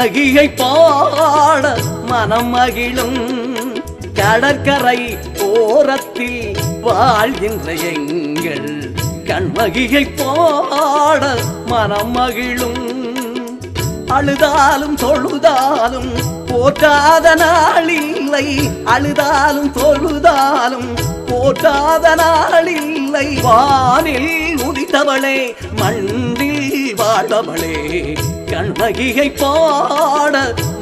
கண்ணகியை பாட மனம் மகிழும் கடற்கரை ஓரத்தில் வாழ்கின்ற எங்கள் கண்ணகியை பாட மனம் மகிழும். அழுதாலும் தொழுதாலும் போற்றாத நாளில்லை, அழுதாலும் தொழுதாலும் போற்றாத நாளில்லை. வானில் உதித்தவளே மண்ணில் வாழ்பவளே கண்ணகியை பாட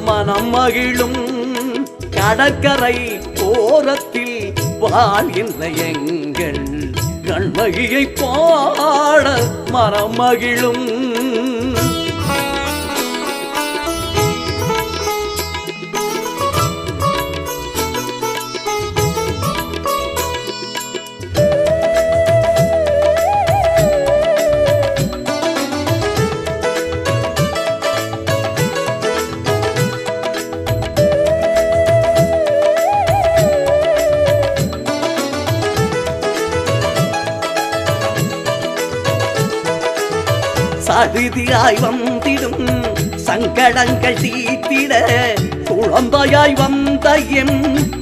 மனம் மகிழும் கடற்கரை ஓரத்தில் வாழ்கின்ற எங்கள் கண்ணகியை பாட மனம் மகிழும். சடுதியாய் வந்திடும் சங்கடங்கள் தீர்த்திட குழந்தையாய் வந்த என்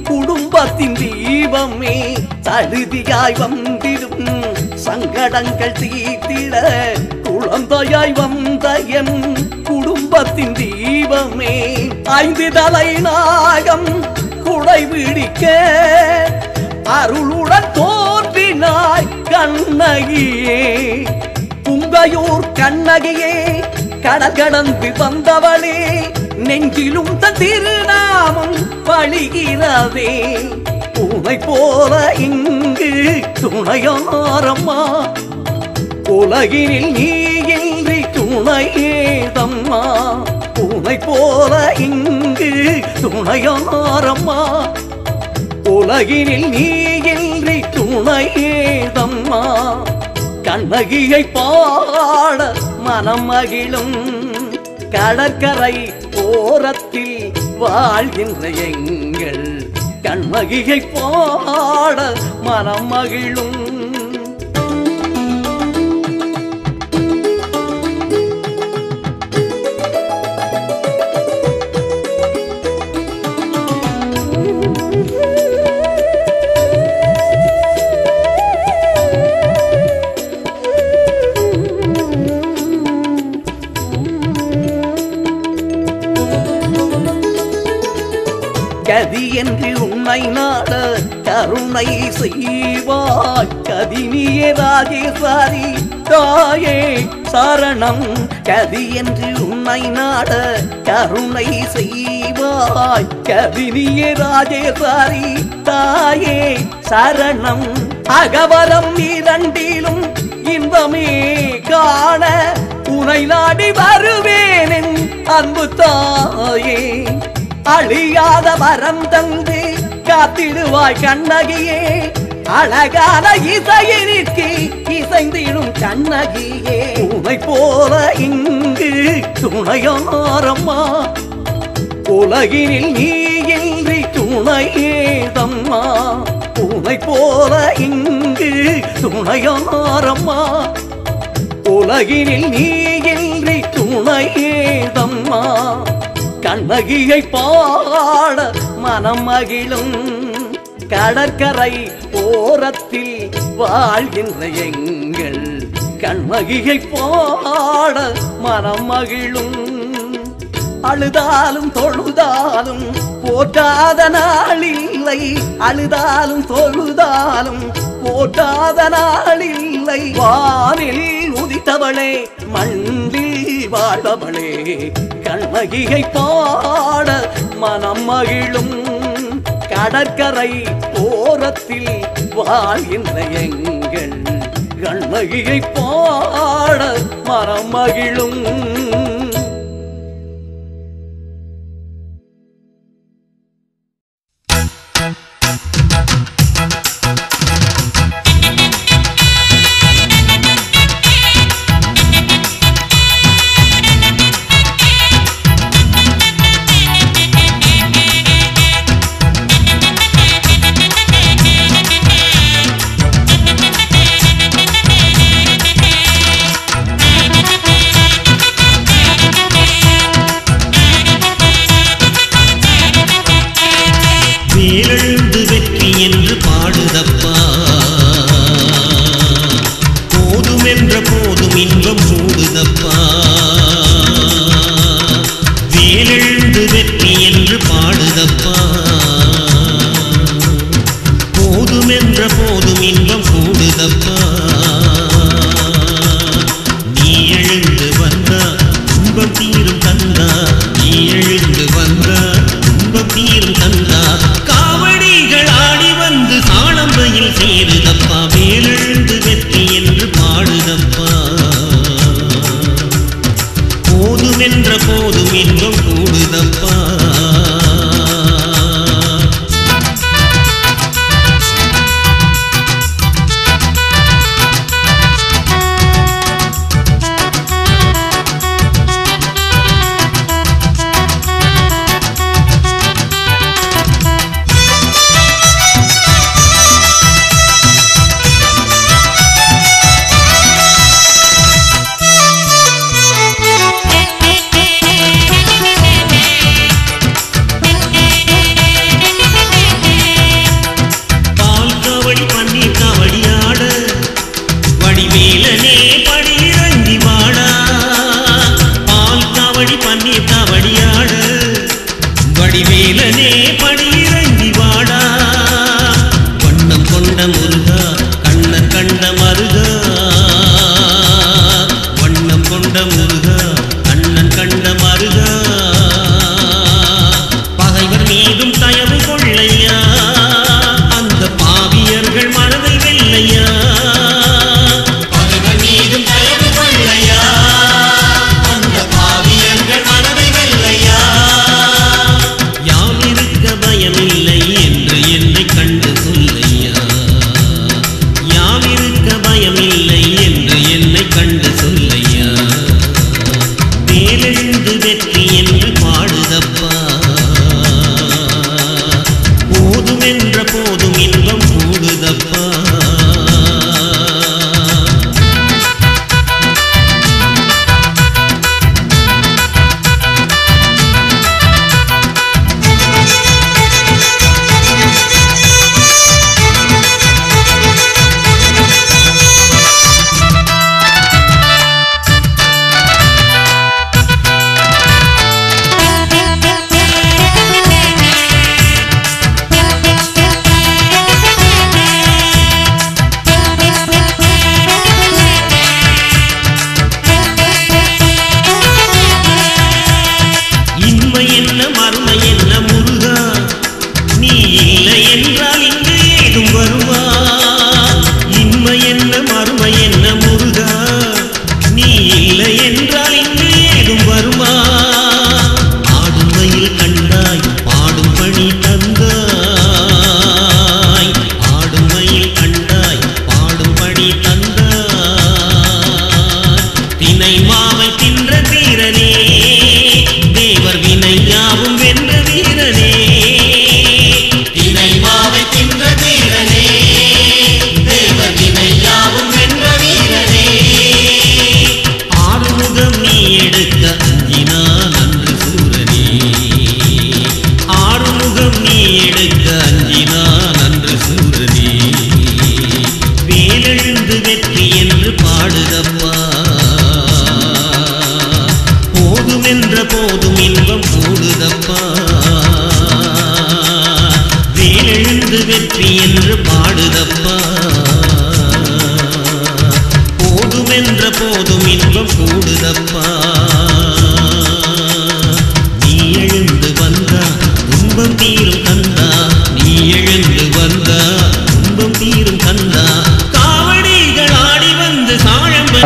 குடும்பத்தின் தீபமே. சடுதியாய் வந்திடும் சங்கடங்கள் தீர்த்திட குழந்தையாய் வந்த என் குடும்பத்தின் தீபமே. 5 தலை நாகம் குடை பிடிக்க அருளுடன் தோன்றினாய் கண்ணகியே. உங்கையூர் கண்ணகியே கடல் கடந்து வந்தவளே நெஞ்சிலும் தன் திருநாமம் பழிகிறதே. உனை போல இங்கு துணையாரம்மா உலகினில் நீ இன்றி துணையேதம்மா. உனை போல இங்கு துணையாரம்மா உலகினில் நீ இன்றி துணையேதம்மா. கண்ணகியை பாட மனம் மகிழும் கடற்கரை ஓரத்தில் வாழ்கின்ற எங்கள் கண்ணகியை பாட மனம் மகிழும். கதி என்று உன்னை நாட கருணை செய்வாய் கதினியே ராஜேஸ்வரி தாயே சரணம். கதி என்று உன்னை நாட கருணை செய்வாய் கதினியே ராஜேஸ்வரி தாயே சரணம். அகவரம் இரண்டிலும் இன்பமே காண உனை நாடி வருவேன் அன்பு தாயே. அழியாத வரம் தந்து காத்திடுவாய் கண்ணகியே அழகான இசையிற்கு இசைந்திடும் கண்ணகியே. உனை போல இங்கு துணையாரம்மா உலகினில் நீ இன்றி துணையேதம்மா. உனை போல இங்கு துணையாரம்மா உலகினில் நீ இன்றி துணையேதம்மா. கண்ணகியை பாட மனம் மகிழும் கடற்கரை ஓரத்தில் வாழ்கின்ற எங்கள் கண்ணகியை பாட மனம் மகிழும். அழுதாலும் தொழுதாலும் போற்றாத நாளில்லை, அழுதாலும் தொழுதாலும் போற்றாத நாளில்லை. வானில் உதித்தவளே மண்ணில் வாழ்பவளே கண்ணகியை பாட மனம் மகிழும் கடற்கரை ஓரத்தில் வாழ்கின்ற எங்கள் கண்ணகியை பாட மனம் மகிழும். மேலெழுந்து வெற்றி என்று பாடுதப்பா போதுமென்ற போதும் இன்பம் கூடுதப்பா மேலெழுந்து வெற்றி என்று பாடுதப்பா போதுமென்ற போதும் இன்பம் கூடுதப்பா நீ எழுந்து வந்தா துன்பம் தீரும் தந்தா நீ எழுந்து வந்தா துன்பம் தீரும் தந்தா காவடிகள் ஆடி வந்து சாளம்பையில் சேருதப்பா மேலெழுந்து வெற்றி என்று பாடுதப்பா போதுமென்ற போதும் இன்பம் கூடுதப்பா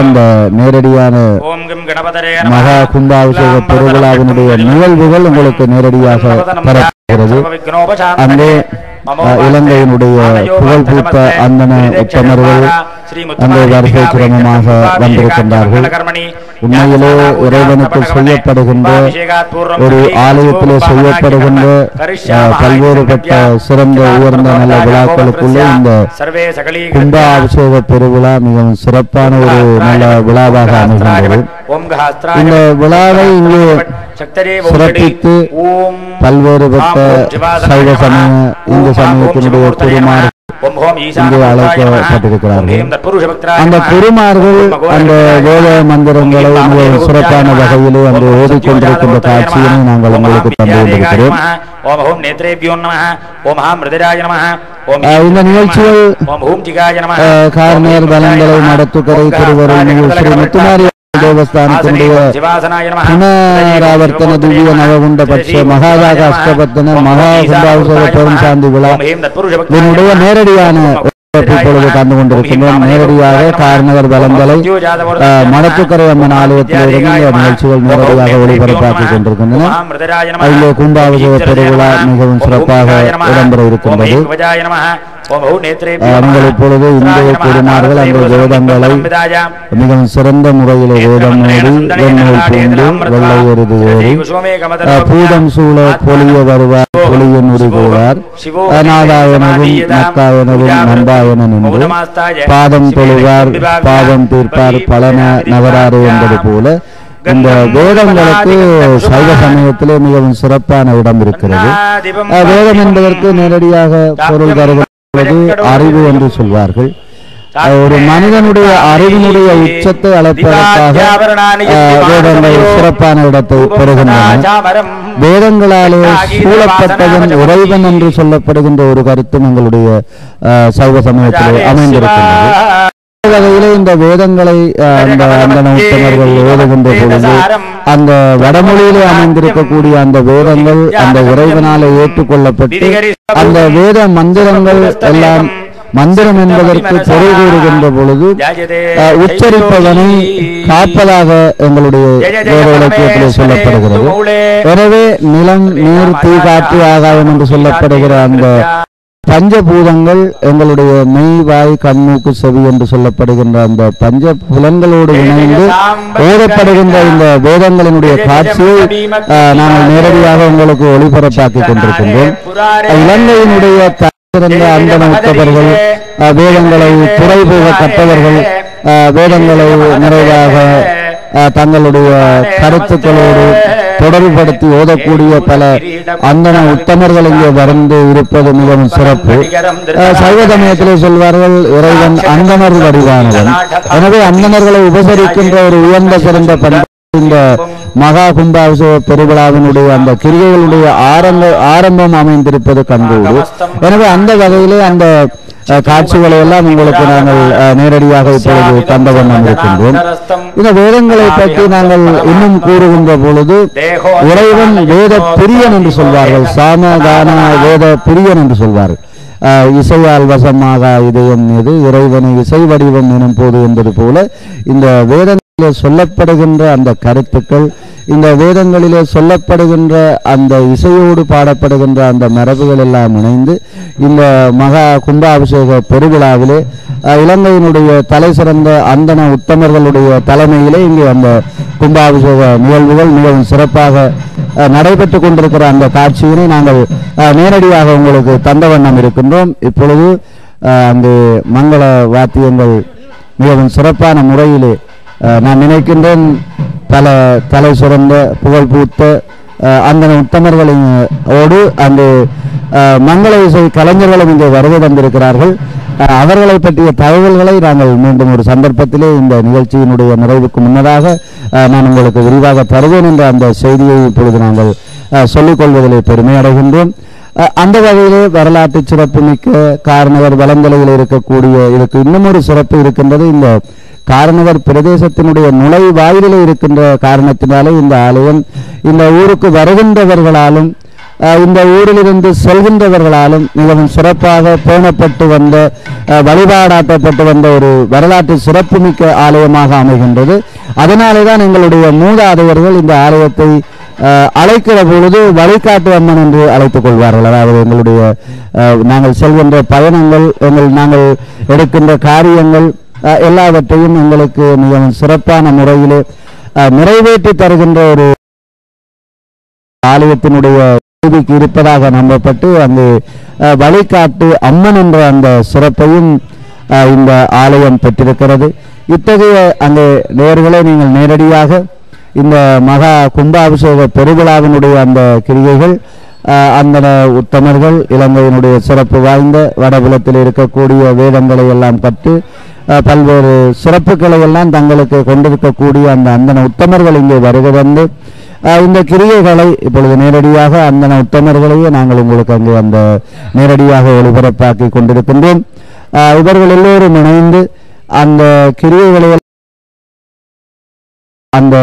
அந்த நேரடியான மகா கும்பாபிஷேக பெருவிழாவினுடைய நிகழ்வுகள் உங்களுக்கு நேரடியாக பெறப்படுகிறது. அங்கே இலங்கையினுடைய புகழ்பூத்த அந்தன உத்தமர்கள் அங்கே வரிசை கிரமமாக வந்திருக்கின்றார்கள். உண்மையிலே இறைவனுக்கு செய்யப்படுகின்ற ஒரு ஆலயத்திலே செய்யப்படுகின்ற பல்வேறுபட்ட சிறந்த உயர்ந்த நல்ல விழாக்களுக்குள்ளே இந்த கும்பாபிஷேக பெருவிழா மிகவும் சிறப்பான ஒரு நல்ல விழாவாக அமைகின்றது. இந்த விழாவை இங்கே சிறப்பித்து பல்வேறுபட்ட சைவ சமய இந்து சமயத்தினுடைய குருமார்கள் இங்கே அழைக்கப்பட்டிருக்கிறார்கள். அந்த குருமார்கள் அந்த வேத மந்திரங்களை சிறப்பான வகையிலே அந்த ஓதிக்கொண்டிருக்கின்ற காட்சியினை நாங்கள் உங்களுக்கு தந்து கொண்டிருக்கிறோம். இந்த நிகழ்ச்சிகள் கார்மேர் பலங்களை நடத்துக்கரை திருவருள் ஸ்ரீ முத்துமாரி தேவஸ்தானத்தினுடைய புனராவர்த்தன திவ்ய நவகுண்ட பட்ச மகாதாக அஷ்டபத்தன மகா கும்பாபிஷேக பெரும் சாந்தி விழா இதனுடைய நேரடியான இப்பொழுது கண்டு கொண்டிருக்கின்றோம். நேரடியாக கார்நகர் பலங்களை மணத்துக்கரை அம்மன் ஆலயத்திலிருந்து இந்த நிகழ்ச்சிகள் நேரடியாக ஒளிபரப்பாக்கிக் கொண்டிருக்கின்றன. அதிலே கும்பாபிஷேக பெருவிழா மிகவும் சிறப்பாக இடம்பெற இருக்கின்றது. அவங்கள் இப்பொழுது இந்திய குருமார்கள் அந்த வேதங்களை மிகவும் சிறந்த முறையிலே வேதமோடு வெண்ணூல் பூண்டு வெள்ளை எருது ஏறி பூதம் சூழ பொலிய வருவார் பொலிய நுறுகுவார் நாதாயனவும் நக்காயனவும் நம்பாயன நின்று பாதம் தொழுவார் பாதம் தீர்ப்பார் பலன நவராறு என்பது போல இந்த வேதங்களுக்கு சைவ சமயத்திலே மிகவும் சிறப்பான இடம் இருக்கிறது. வேதம் என்பதற்கு நேரடியாக பொருள் தருவது அறிவு என்று சொல்வார்கள். ஒரு மனிதனுடைய அறிவினுடைய உச்சத்தை அளப்பதற்காக வேதங்கள் சிறப்பான இடத்தை பெறுகின்றன. வேதங்களாலே சூழப்பட்டவன் இறைவன் என்று சொல்லப்படுகின்ற ஒரு கருத்தும் எங்களுடைய சைவ சமயத்திலே அமைந்திருக்கின்றது. வகையிலே இந்த வேதங்களை அந்த உத்தமர்கள் ஓதுகின்ற பொழுது அந்த வடமொழியிலே அமைந்திருக்கக்கூடிய அந்த வேதங்கள் அந்த இறைவனாலே ஏற்றுக்கொள்ளப்பட்டு அந்த வேத மந்திரங்கள் எல்லாம் மந்திரம் என்பதற்கு பொருள் கூறுகின்ற பொழுது உச்சரிப்பதனை காப்பதாக எங்களுடைய வேத இலக்கியத்திலே சொல்லப்படுகிறது. எனவே நிலம் நீர் தீ காற்று ஆகாயம் என்று சொல்லப்படுகிற அந்த பஞ்சபூதங்கள் எங்களுடைய மெய் வாய் கண்மூக்கு செவி என்று சொல்லப்படுகின்ற அந்த பஞ்ச புலன்களோடு இணைந்து ஓதப்படுகின்ற இந்த வேதங்களினுடைய காட்சியை நாங்கள் நேரடியாக உங்களுக்கு ஒளிபரப்பாக்கி கொண்டிருக்கின்றோம். இலங்கையினுடைய சிறந்த அந்தன உத்தவர்கள் வேதங்களை துறை போக கற்றவர்கள் வேதங்களை நிறைவாக தங்களுடைய கருத்துக்களோடு தொடர்புபடுத்தி ஓதக்கூடிய பல அந்தன உத்தமர்கள் இங்கே வந்து இருப்பது மிகவும் சிறப்பு. சைவ சமயத்திலே சொல்வார்கள் இறைவன் அந்தனர் வடிவானவன். எனவே அந்தனர்களை உபசரிக்கின்ற ஒரு உயர்ந்த சிறந்த பண்பு இந்த மகா கும்பாபிஷேக பெருவிழாவினுடைய அந்த கிரியைகளுடைய ஆரம்பம் அமைந்திருப்பது கண்கூடு. எனவே அந்த வகையிலே அந்த காட்சிகளை எல்லாம் உங்களுக்கு நாங்கள் நேரடியாக இப்பொழுது தந்த வண்ணம் இருக்கின்றோம். இந்த வேதங்களை பற்றி நாங்கள் இன்னும் கூறுகின்ற பொழுது இறைவன் வேத பிரியன் என்று சொல்வார்கள். சாமகான வேத பிரியன் என்று சொல்வார்கள். இசையால் வசமாக இதயம் மீது இறைவனை இசை வடிவம் எனும் போது என்பது போல இந்த வேதங்களிலே சொல்லப்படுகின்ற அந்த கருத்துக்கள் இந்த வேதங்களிலே சொல்லப்படுகின்ற அந்த இசையோடு பாடப்படுகின்ற அந்த மரபுகள் எல்லாம் இணைந்து இந்த மகா கும்பாபிஷேக பெருவிழாவிலே இலங்கையினுடைய தலை சிறந்த அந்தன உத்தமர்களுடைய தலைமையிலே இங்கே அந்த கும்பாபிஷேக நிகழ்வுகள் மிகவும் சிறப்பாக நடைபெற்று கொண்டிருக்கிற அந்த காட்சியினை நாங்கள் நேரடியாக உங்களுக்கு தந்த வண்ணம் இருக்கின்றோம். இப்பொழுது அங்கு மங்கள வாத்தியங்கள் மிகவும் சிறப்பான முறையிலே நான் நினைக்கின்றேன் பல தலை சிறந்த புகழ் பூத்த அந்த உத்தமர்களோடு அந்த மங்கள இசை கலைஞர்களும் இங்கே வருகை தந்திருக்கிறார்கள். அவர்களை பற்றிய தகவல்களை நாங்கள் மீண்டும் ஒரு சந்தர்ப்பத்திலே இந்த நிகழ்ச்சியினுடைய நிறைவுக்கு முன்னதாக நான் உங்களுக்கு விரிவாக தருவேன் என்ற அந்த செய்தியை இப்பொழுது நாங்கள் சொல்லிக் கொள்வதிலே பெருமை அடைகின்றோம். அந்த வகையிலே வரலாற்று சிறப்பு மிக்க கார்நகர் வலந்தலையில் இருக்கக்கூடிய இதுக்கு இன்னும் ஒரு சிறப்பு இருக்கின்றது. இந்த கார்நகர் பிரதேசத்தினுடைய நுழைவாயிலே இருக்கின்ற காரணத்தினாலே இந்த ஆலயம் இந்த ஊருக்கு வருகின்றவர்களாலும் இந்த ஊரிலிருந்து செல்கின்றவர்களாலும் மிகவும் சிறப்பாக பேணப்பட்டு வந்த வழிபாடாட்டப்பட்டு வந்த ஒரு வரலாற்று சிறப்புமிக்க ஆலயமாக அமைகின்றது. அதனாலே தான் எங்களுடைய மூதாதையர்கள் இந்த ஆலயத்தை அழைக்கிற பொழுது வழிகாட்டு அம்மன் என்று அழைத்துக் கொள்வார்கள். அதாவது எங்களுடைய நாங்கள் செல்கின்ற பயணங்கள் நாங்கள் எடுக்கின்ற காரியங்கள் எல்லாவற்றையும் எங்களுக்கு மிகவும் சிறப்பான முறையிலே நிறைவேற்றி தருகின்ற ஒரு ஆலயத்தினுடைய இருப்பதாக நம்பப்பட்டு அங்கு வழிகாட்டு அம்மன் என்ற அந்த சிறப்பையும் இந்த ஆலயம் பெற்றிருக்கிறது. இத்தகைய அந்த நேர்களை நீங்கள் நேரடியாக இந்த மகா கும்பாபிஷேக பெருவிழாவினுடைய அந்த கிரியைகள் அந்தன உத்தமர்கள் இலங்கையினுடைய சிறப்பு வாய்ந்த வடபுலத்தில் இருக்கக்கூடிய வேதங்களை எல்லாம் கற்று பல்வேறு சிறப்புகளை எல்லாம் தங்களுக்கு கொண்டிருக்கக்கூடிய அந்த அந்தன உத்தமர்கள் இங்கே வருகை வந்து இந்த கிரியைகளை இப்பொழுது நேரடியாக அந்தன உத்தமர்களையே நாங்கள் உங்களுக்கு அங்கே அந்த நேரடியாக ஒளிபரப்பாக்கி கொண்டிருக்கின்றோம். இவர்கள் எல்லோரும் இணைந்து அந்த கிரியைகளை அந்த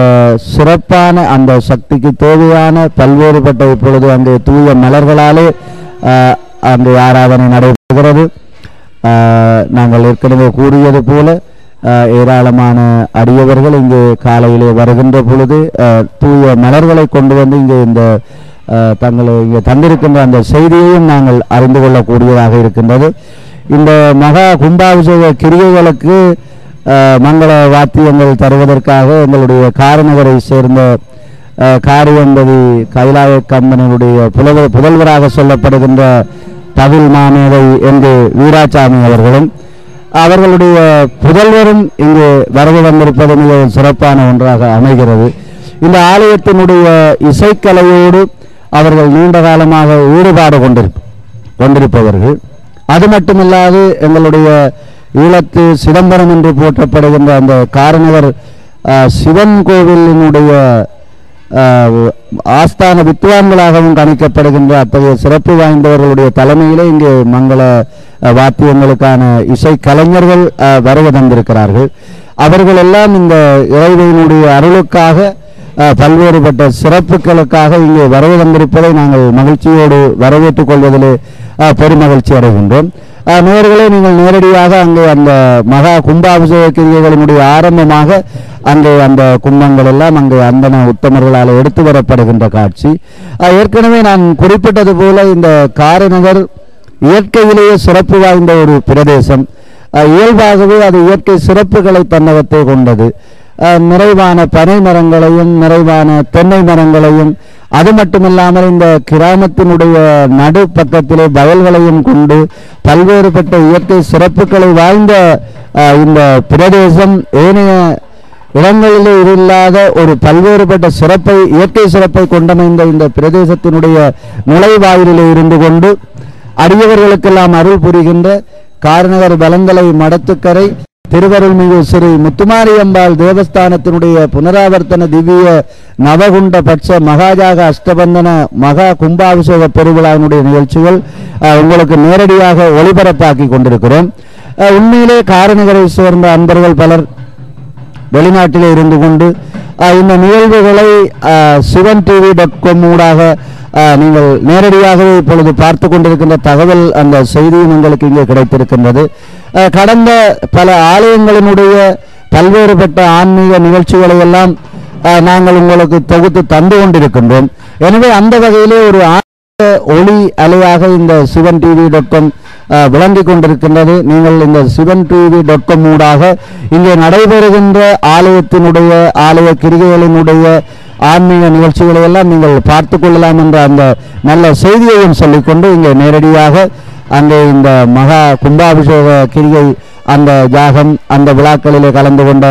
சிறப்பான அந்த சக்திக்கு தேவையான பல்வேறுபட்ட இப்பொழுது அங்கே தூய மலர்களாலே அங்கே ஆராதனை நடைபெறுகிறது. நாங்கள் ஏற்கனவே கூறியது போல ஏராளமான அடியவர்கள் இங்கே காலையிலே வருகின்ற பொழுது தூய மலர்களை கொண்டு வந்து இங்கே இந்த தங்களை இங்கே தந்திருக்கின்ற அந்த செய்தியையும் நாங்கள் அறிந்து கொள்ளக்கூடியதாக இருக்கின்றது. இந்த மகா கும்பாபிஷேக கிரியைகளுக்கு மங்கள வாத்தியங்கள் தருவதற்காக எங்களுடைய காரநகரை சேர்ந்த காரியம்பதி கைலாய கம்பனியுடைய புதல்வராக சொல்லப்படுகின்ற தவில் மாமேதை என்று வீராசாமி அவர்களும் அவர்களுடைய புதல்வரும் இங்கு வருகை வந்திருப்பது மிகவும் சிறப்பான ஒன்றாக அமைகிறது. இந்த ஆலயத்தினுடைய இசைக்கலையோடு அவர்கள் நீண்ட காலமாக ஈடுபாடு கொண்டிருப்பவர்கள். அது மட்டுமில்லாது எங்களுடைய ஈழத்து சிதம்பரம் என்று போற்றப்படுகின்ற அந்த காரநகர் சிவன் கோவிலினுடைய ஆஸ்தான வித்வான்களாகவும் கணிக்கப்படுகின்ற அத்தகைய சிறப்பு வாய்ந்தவர்களுடைய தலைமையிலே இங்கே மங்கள வாத்தியங்களுக்கான இசை கலைஞர்கள் வருகை தந்திருக்கிறார்கள். அவர்கள் எல்லாம் இந்த இறைவனுடைய அருளுக்காக பல்வேறுபட்ட சிறப்புகளுக்காக இங்கே வருகை தந்திருப்பதை நாங்கள் மகிழ்ச்சியோடு வரவேற்றுக் கொள்வதிலே பெருமகிழ்ச்சி அடைகின்றோம். நேயர்களே, நீங்கள் நேரடியாக அங்கே அந்த மகா கும்பாபிஷேக கிரியைகளினுடைய ஆரம்பமாக அங்கே அந்த கும்பங்கள் எல்லாம் அங்கே அந்தன உத்தமர்களால் எடுத்து வரப்படுகின்ற காட்சி. ஏற்கனவே நான் குறிப்பிட்டது போல இந்த காரநகர் இயற்கையிலேயே சிறப்பு வாய்ந்த ஒரு பிரதேசம். இயல்பாகவே அது இயற்கை சிறப்புகளை தன்னகத்தை கொண்டது. நிறைவான பனை மரங்களையும் நிறைவான தென்னை மரங்களையும் அது மட்டுமில்லாமல் இந்த கிராமத்தினுடைய நடு பக்கத்திலே வயல்களையும் கொண்டு பல்வேறுபட்ட இயற்கை சிறப்புகளை வாய்ந்த இந்த பிரதேசம் ஏனைய இடங்களிலே இல்லாத ஒரு பல்வேறுபட்ட சிறப்பை இயற்கை சிறப்பை கொண்டமைந்த இந்த பிரதேசத்தினுடைய நுழைவாயிலே இருந்து கொண்டு அடியவர்களுக்கெல்லாம் அருள் புரிகின்ற காரநகர் பலந்தலை மடத்துக்கரை திருவருள்மிகு ஸ்ரீ முத்துமாரியம்பாள் தேவஸ்தானத்தினுடைய புனராவர்த்தன திவ்ய நவகுண்ட பட்ச மகாஜாக அஷ்டபந்தன மகா கும்பாபிஷேக பெருவிழாவினுடைய நிகழ்ச்சிகள் உங்களுக்கு நேரடியாக ஒளிபரப்பாக்கி கொண்டிருக்கிறோம். உண்மையிலே காரநகரை சேர்ந்த அன்பர்கள் பலர் வெளிநாட்டிலே இருந்து கொண்டு இந்த நிகழ்வுகளை சிவன் TV.com ஊடாக நீங்கள் நேரடியாகவே இப்பொழுது பார்த்து கொண்டிருக்கின்ற தகவல் அந்த செய்தியும் உங்களுக்கு இங்கே கிடைத்திருக்கின்றது. கடந்த பல ஆலயங்களினுடைய பல்வேறுபட்ட ஆன்மீக நிகழ்ச்சிகளை எல்லாம் நாங்கள் உங்களுக்கு தொகுத்து தந்து கொண்டிருக்கின்றோம். எனவே அந்த வகையிலே ஒரு ஒளி அலையாக இந்த சிவன் TV.com விளங்கிக் கொண்டிருக்கின்றது. நீங்கள் இந்த சிவன் TV.com ஊடாக இங்கே நடைபெறுகின்ற ஆலயத்தினுடைய ஆலய கிரிகைகளினுடைய ஆன்மீக நிகழ்ச்சிகளை எல்லாம் நீங்கள் பார்த்து கொள்ளலாம் என்ற அந்த நல்ல செய்தியையும் சொல்லிக்கொண்டு இங்கே நேரடியாக அங்கே இந்த மகா கும்பாபிஷேக கிரிகை அந்த யாகம் அந்த விழாக்களிலே கலந்து கொண்ட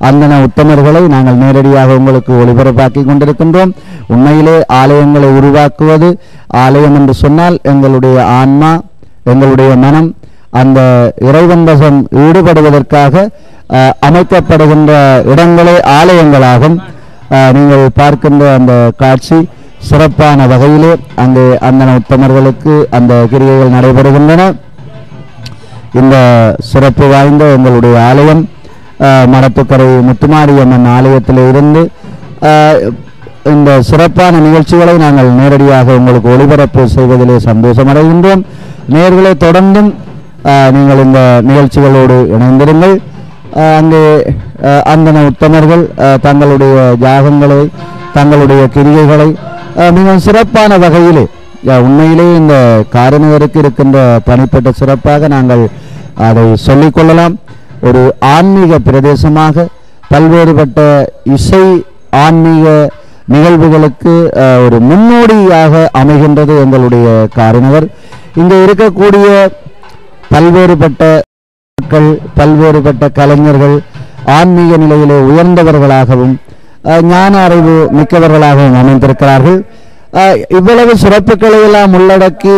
அந்தன உத்தமர்களை நாங்கள் நேரடியாக உங்களுக்கு ஒளிபரப்பாக்கி கொண்டிருக்கின்றோம். உண்மையிலே ஆலயங்களை உருவாக்குவது ஆலயம் என்று சொன்னால் எங்களுடைய ஆன்மா எங்களுடைய மனம் அந்த இறைவன் வசம் ஈடுபடுவதற்காக அமைக்கப்படுகின்ற இடங்களே ஆலயங்களாகும். நீங்கள் பார்க்கின்ற அந்த காட்சி சிறப்பான வகையிலே அங்கே அந்தன உத்தமர்களுக்கு அந்த கிரியைகள் நடைபெறுகின்றன. இந்த சிறப்பு வாய்ந்த எங்களுடைய ஆலயம் மடத்துக்கரை முத்துமாரியம்மன் ஆலயத்தில் இருந்து இந்த சிறப்பான நிகழ்ச்சிகளை நாங்கள் நேரடியாக உங்களுக்கு ஒளிபரப்பு செய்வதிலே சந்தோஷமடைகின்றோம். நேயர்களே, தொடர்ந்தும் நீங்கள் இந்த நிகழ்ச்சிகளோடு இணைந்திருங்கள். அங்கே அந்தன உத்தமர்கள் தங்களுடைய யாகங்களை தங்களுடைய கிரியைகளை மிகவும் சிறப்பான வகையிலே உண்மையிலே இந்த காரநகருக்கு இருக்கின்ற தனிப்பட்ட சிறப்பாக நாங்கள் அதை சொல்லிக்கொள்ளலாம். ஒரு ஆன்மீக பிரதேசமாக பல்வேறுபட்ட இசை ஆன்மீக நிகழ்வுகளுக்கு ஒரு முன்னோடியாக அமைகின்றது எங்களுடைய காரநகர். இங்கே இருக்கக்கூடிய பல்வேறுபட்ட மக்கள் பல்வேறுபட்ட கலைஞர்கள் ஆன்மீக நிலையிலே உயர்ந்தவர்களாகவும் ஞான அறிவு மிக்கவர்களாகவும் அமைந்திருக்கிறார்கள். இவ்வளவு சிறப்புகளை எல்லாம் உள்ளடக்கி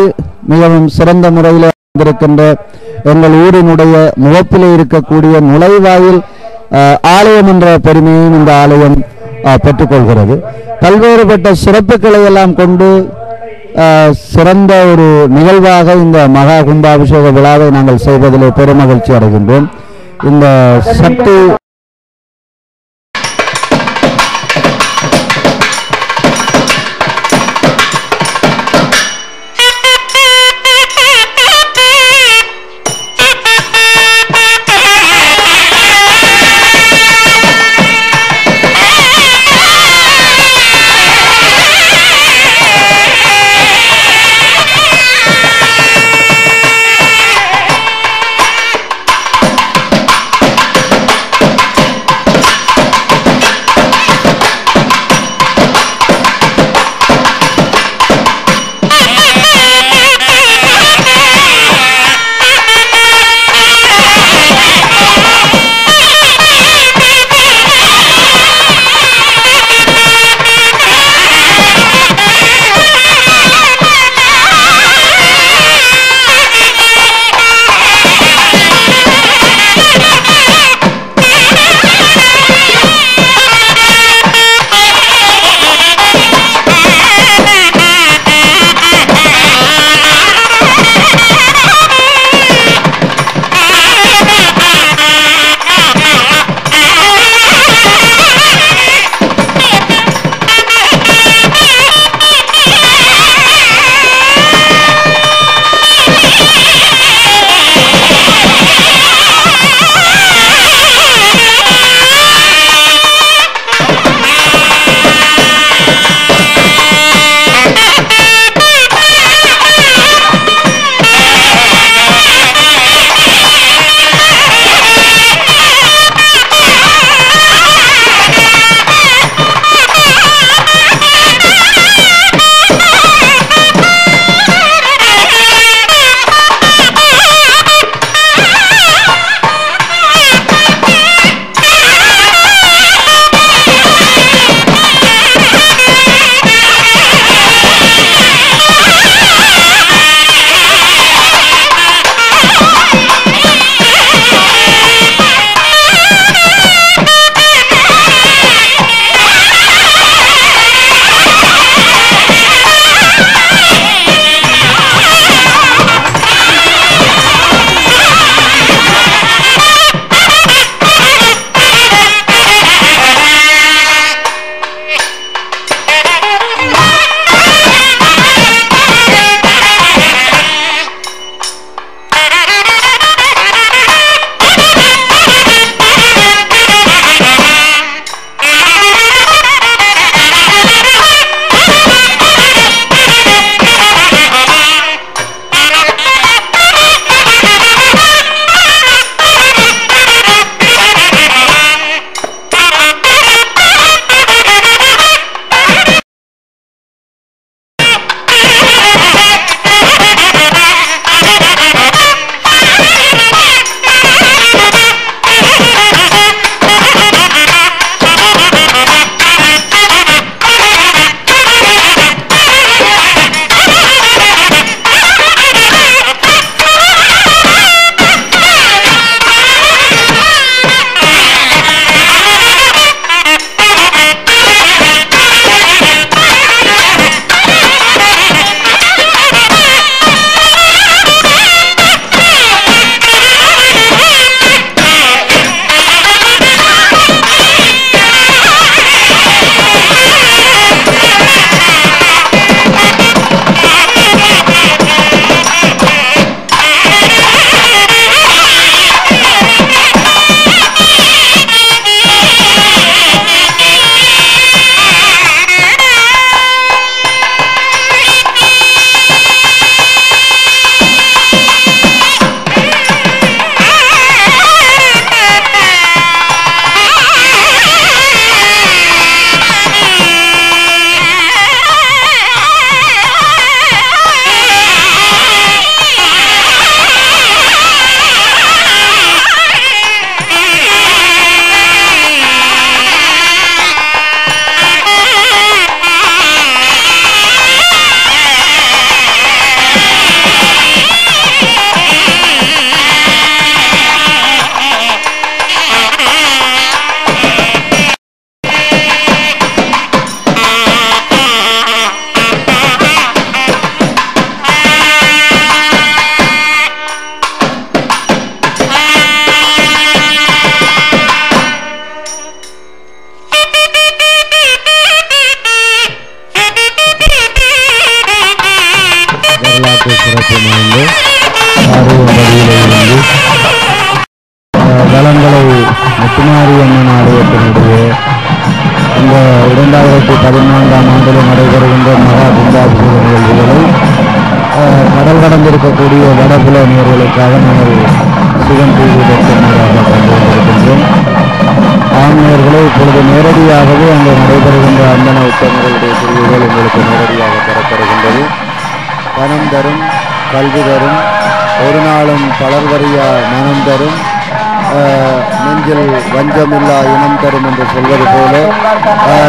மிகவும் சிறந்த முறையில் இருக்கின்ற எங்கள் ஊரினுடைய முகப்பிலே இருக்கக்கூடிய நுழைவாயில் ஆலயம் என்ற பெருமையும் இந்த ஆலயம் பெற்றுக்கொள்கிறது. பல்வேறுபட்ட சிறப்புகளை எல்லாம் கொண்டு சிறந்த ஒரு நிகழ்வாக இந்த மகா கும்பாபிஷேக விழாவை நாங்கள் செய்வதிலே பெருமகிழ்ச்சி அடைகின்றோம். இந்த சக்தி இருக்கக்கூடிய வடபுலனியர்களுக்காக நாங்கள் சிவன் டிவியாக கொண்டு வந்திருக்கின்றோம். ஆன்மீகர்களே, இப்பொழுது நேரடியாகவே அங்கே நடைபெறுகின்ற அந்தன உத்தமர்களுடைய பிரிவுகள் உங்களுக்கு நேரடியாக தரப்படுகின்றது. பணம் தரும், கல்வி தரும், ஒரு நாளும் பலர்வறியா மனம் தரும், நெஞ்சில் வஞ்சமில்லா இனம் தரும் என்று சொல்வது போல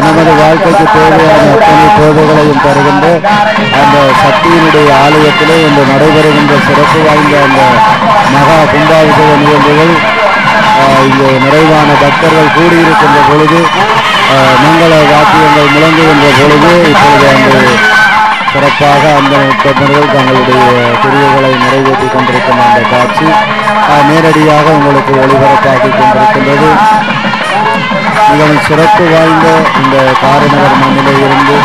நமது வாழ்க்கைக்கு தேவையான அத்தனை தேவைகளையும் தருகின்ற அந்த சக்தியினுடைய ஆலயத்திலே இன்று நடைபெறுகின்ற சிறப்பு வாய்ந்த அந்த மகா கும்பாபிஷேக நிகழ்வுகள் இங்கே நிறைவான பக்தர்கள் கூடியிருக்கின்ற பொழுது, மங்கள வாத்தியங்கள் முழங்குகின்ற பொழுது இப்பொழுது அங்கு சிறப்பாக அந்த உத்தமர்கள் தங்களுடைய பிரிவுகளை நிறைவேற்றி கொண்டிருக்கின்ற அந்த காட்சி நேரடியாக உங்களுக்கு ஒளிபரப்பாக்கி கொண்டிருக்கின்றது. மிகவும் சிறப்பு வாய்ந்த இந்த காரைநகர் மண்ணிலே இருந்து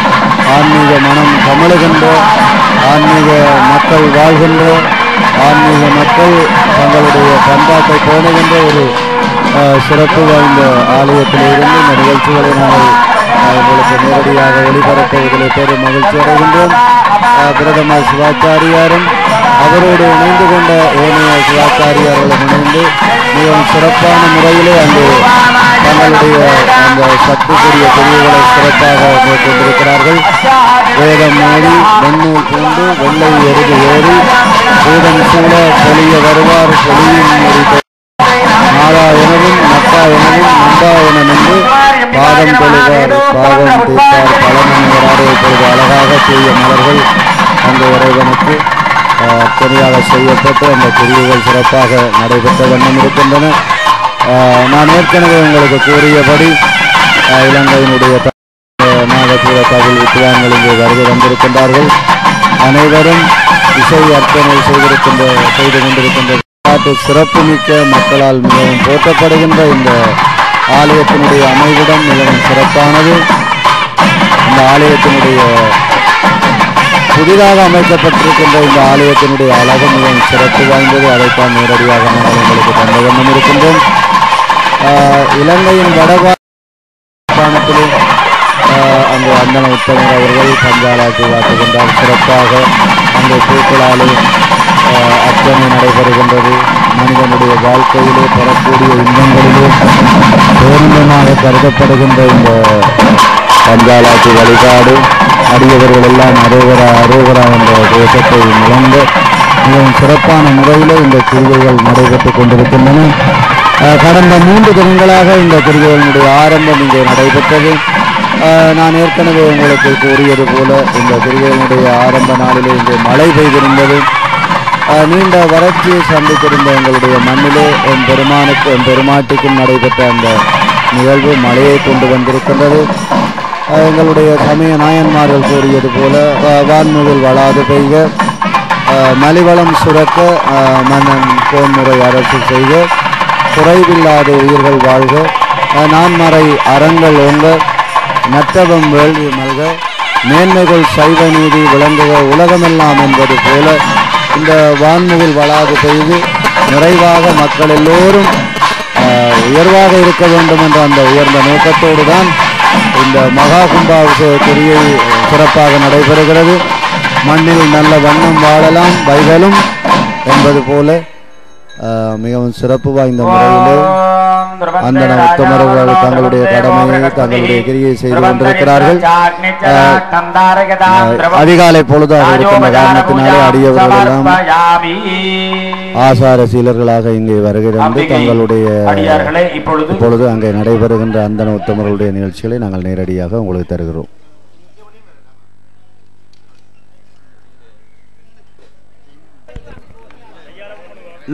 ஆன்மீக மனம் கமழுகின்ற, ஆன்மீக மக்கள் வாழ்கின்ற, ஆன்மீக மக்கள் தங்களுடைய பண்பாட்டை பேணுகின்ற ஒரு சிறப்பு வாய்ந்த ஆலயத்திலிருந்து இந்த நிகழ்ச்சிகளை நாங்கள் உங்களுக்கு நேரடியாக ஒளிபரப்புவதில் பெரும் மகிழ்ச்சி அடைகின்றோம். பிரதமர் சிவாச்சாரியாரும் அவரோடு இணைந்து கொண்ட ஏனைய சிவாச்சாரியார்களும் இணைந்து மிகவும் சிறப்பான முறையிலே அங்கு தங்களுடைய அந்த சக்திக்குரிய பிரிவுகளை சிறப்பாக மேற்கொண்டிருக்கிறார்கள். வேதம் மூடி, வெண்ணூல் பூண்டு, வெள்ளை எருது ஏறி, பூதம் சூழ பொலிய வருவார், பொலியின் முடித்த நாடா எனவும் நட்டா எனவும் நம்பா என நின்று பாதம் தொழுவார், பாதம் தீர்ப்பார், பலனவராறு. இப்பொழுது அழகாக செய்ய மலர்கள் அந்த இறைவனுக்கு அத்தனையாக செய்யப்பட்டு அந்த பிரிவுகள் சிறப்பாக நடைபெற்ற வண்ணம் இருக்கின்றன. நான் ஏற்கனவே உங்களுக்கு கூறியபடி இலங்கையினுடைய நாகசூர தமிழ் வித்வான்கள் இங்கே வருகை வந்திருக்கின்றார்கள். அனைவரும் இசை அர்ப்பணை செய்து கொண்டிருக்கின்ற நாட்டு சிறப்புமிக்க மக்களால் மிகவும் போற்றப்படுகின்ற இந்த ஆலயத்தினுடைய அமைவிடம் மிகவும் சிறப்பானது. இந்த ஆலயத்தினுடைய புதிதாக அமைக்கப்பட்டிருக்கின்ற இந்த ஆலயத்தினுடைய அழகு மிகவும் சிறப்பு வாய்ந்தது. அதைத்தான் நேரடியாக நாங்கள் உங்களுக்கு தந்த வண்ணம் இருக்கின்றோம். இலங்கையின் வடபாணத்திலே அங்கு அந்தன உத்தமர் அவர்கள் பஞ்சாலாற்றி வாட்டுகின்றார். சிறப்பாக அங்கு பூக்களாலே அர்ச்சனை நடைபெறுகின்றது. மனிதனுடைய வாழ்க்கையிலே பெறக்கூடிய இன்பங்களிலே பேரின்பமாக கருதப்படுகின்ற இந்த பஞ்சாலாற்றி வழிபாடு அடியவர்கள் எல்லாம் அரோகரா என்ற தேசத்தை முழங்க மிகவும் சிறப்பான முறையில் இந்த கிரிகைகள் நடைபெற்றுக் கொண்டிருக்கின்றன. கடந்த 3 தினங்களாக இந்த கிரிகைகளுடைய ஆரம்பம் இங்கே நடைபெற்றது. நான் ஏற்கனவே உங்களுக்கு கூறியது போல இந்த கிரிகைகளுடைய ஆரம்ப நாளிலே இங்கே மழை பெய்திருந்தது. நீண்ட வறட்சியை சந்தித்திருந்த எங்களுடைய மண்ணிலே என் பெருமாட்டிக்கும் நடைபெற்ற அந்த நிகழ்வு மழையை கொண்டு வந்திருக்கின்றது. எங்களுடைய சமய நாயன்மார்கள் கூறியது போல வான்முகில் வளாது பெய்க, மலிவளம் சுரக்க, மன்னன் போன்முறை அரசு செய்க, குறைவில்லாத உயிர்கள் வாழ்க, நான்மறை அறங்கள் ஓங்க, நற்றவம் வேள்வி மல்க, மேன்மைகள் சைவ நீதி விளங்குக உலகமெல்லாம் என்பது போல இந்த வான்முகில் வளாது பெய்து நிறைவாக மக்கள் எல்லோரும் உயர்வாக இருக்க வேண்டும் என்ற அந்த உயர்ந்த நோக்கத்தோடு தான் இந்த மகா கும்பாபிஷேக கிரியை சிறப்பாக நடைபெறுகிறது. மண்ணில் நல்ல வண்ணம் வாழலாம் வைகளும் என்பது போல மிகவும் சிறப்பு வாய்ந்த முறையிலே அந்த உத்தமர்கள் தங்களுடைய கடமையை தங்களுடைய கிரியை செய்து கொண்டிருக்கிறார்கள். அதிகாலை பொழுதாக இருக்கின்ற காரணத்தினாலே அடியவர்கள் எல்லாம் ஆசார சீலர்களாக இங்கே வருகிறது தங்களுடைய இப்பொழுது அங்கே நடைபெறுகின்ற அந்த உத்தமர்களுடைய நிகழ்ச்சிகளை நாங்கள் நேரடியாக உங்களுக்கு தருகிறோம்.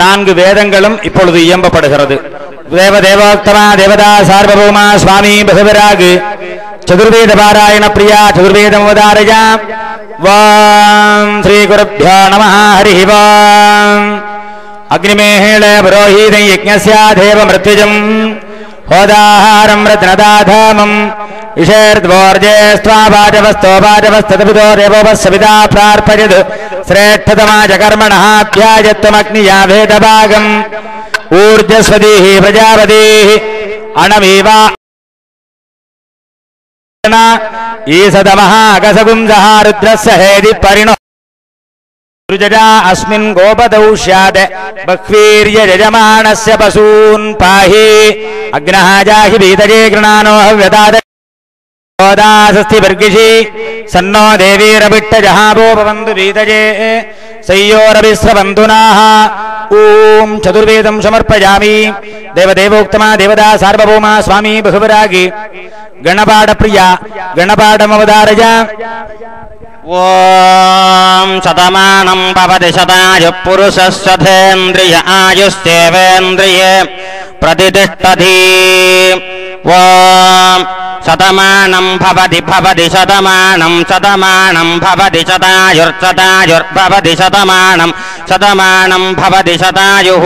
நான்கு வேதங்களும் இப்பொழுது இயம்பப்படுகிறது. தேவதேவோத்தமா தேவதா சார்வபௌமா சுவாமி பகவராகு சதுர்வேத பாராயண பிரியா சதுர்வேதமுதாரயா. வாம் ஸ்ரீ குருப்யோ நமः ஹரி ஓம். அக்னிமேஹேள புரோஹித யஜ்ஞஸ்ய தேவ மிருத்யுஜம் ஹோதாஹாரம் ரத்னதாதாமம் இஷேர்த்வோர்ஜேஸ்த்வாபாஜவஸ்தோபாஜவஸ்ததபிதோ தேவோபஸ்சவிதா பிரார்ப்பயது श्रेष्ठतमाच कर्मणः अभ्याजत्वमग्निया वेदभागम् ऊर्जस्वतीः प्रजापतिः अणवीवा ईसदमः अकसपुंसः रुद्रस्य हेदि परिणो ऋजजा अस्मिन् गोपदौ स्यात् बह्वीर्य यजमानस्य पशून् पाहि अग्नः जाहि भीतजे गृणानो हव्यदाद गोदासस्ति वर्गिषि सन्नो देवीरविट्टजहाभो भवन्तु भीतजे सय्योरविस्रबन्धुनाः ॐ चतुर्वेदं समर्पयामि देवदेवोक्तमा देवदा सार्वभौमा स्वामी बहुवरागी गणपाठप्रिया गणपाठमवधारय ॐ शतमानं भवति शतायुः पुरुषस्यथेन्द्रिय आयुस्तेवेन्द्रिये प्रतिष्ठति ॐ शतमानं भवति शतमानं भवति शतायुर्भवति शतमानं भवति शतायुः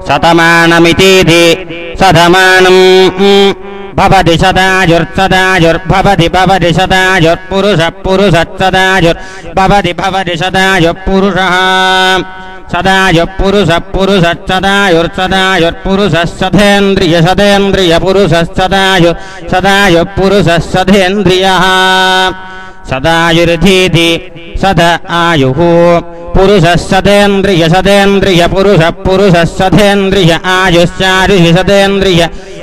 शतमानमिति शतमानं भवति शतायुर्भवति शतायुर्पुरुषः भवति शतायुर्पुरुषः सदायुर्पुरुषः सदायुर्पुरुषः सदायुर्धीति सद आयुः पुरुषः सदेन्द्रिय पुरुषः सदेन्द्रिय आयुश्चारुषि सदेन्द्रिय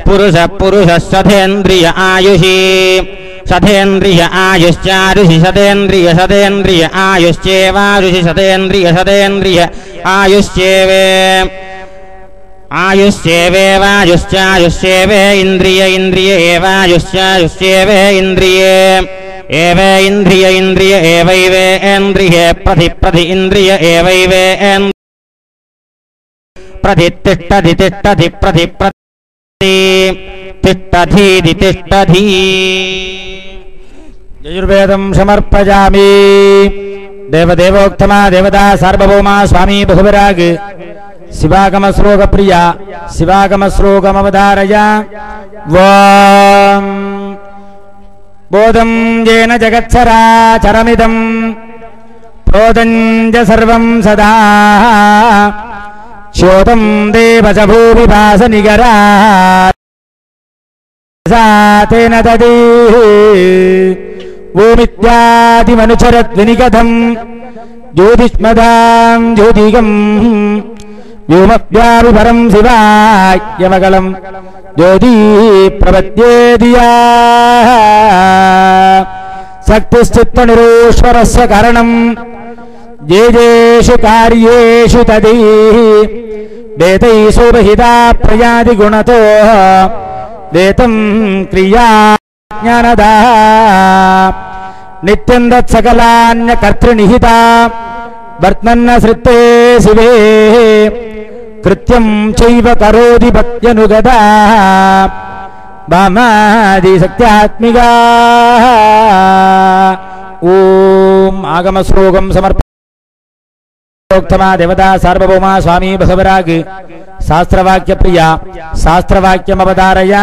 पुरुषः सदेन्द्रिय आयुषि सदेन्द्रिय आयुश्चारुषि सदेन्द्रिय आयुश्चेवारुषि सदेन्द्रिय आयुश्चेवेवायुश्चायुश्चेवे इन्द्रिय एवायुश्चायुश्चेवे इन्द्रिये एवे इन्द्रिय एवैवेन्द्रिये प्रति इन्द्रिय एवैवे प्रतिष्ठति तिष्ठति यजुर्वेदं समर्पयामि देवदेवोक्तमा देवता सार्वभौमा स्वामी बहुविराग शिवागमश्लोकप्रिया शिवागमश्लोकमवधारय बोधं येन जगत्सराचरमिदं प्रोदं च सर्वं सदा श्योतं देवच भूमिभासनिगरा तेन तदी भूमित्यादिमनुचरद्विनिगतं ज्योतिष्मदां ज्योतिगं व्योमव्यापिपरं शिवायमगलं ज्योति प्रपद्येदिया शक्तिश्चित्तनिरोश्वरस्य कारणं येषु कार्येषु तदी वेदैसोपहिता प्रयाति गुणतो वेतं क्रिया ज्ञानदा नित्यं तत्सकलान्यकर्तृनिहिता वर्त्मन्न सृत्ते शिवे कृत्यं चैव करोति भक्त्यनुगदा वामादिशक्त्यात्मिका ॐ आगमश्लोकं समर्पयोक्तमा देवता सार्वभौमा स्वामी बसवराग शास्त्रवाक्यप्रिया शास्त्रवाक्यमवधारय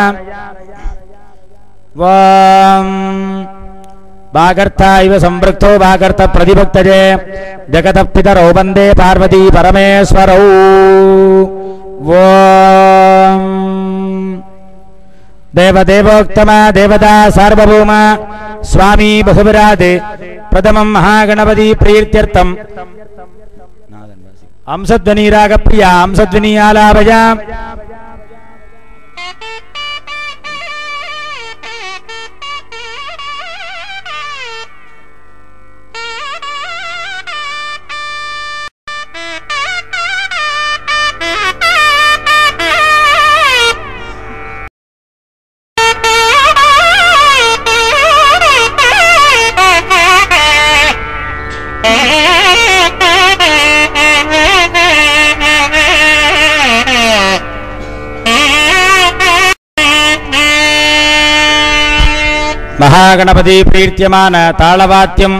भागर्ता इव संवृक्तो भागर्त प्रतिभक्तजे जगतः पितरौ वन्दे पार्वती परमेश्वरौ देवदेवोक्तमा देवता सार्वभौमा स्वामी बहुविराज प्रथमं महागणपति प्रीत्यर्थं हंसध्वनि रागप्रिया हंसध्वनि आलापय महागणपति प्रीत्यमान तालवाद्यं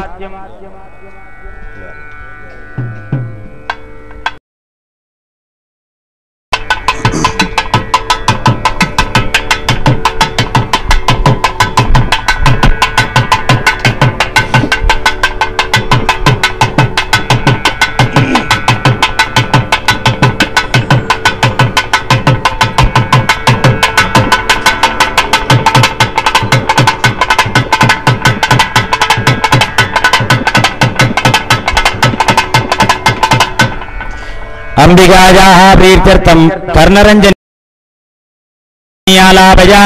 अंबिकायाः प्रीत्यर्थं कर्णरञ्जनीयालापया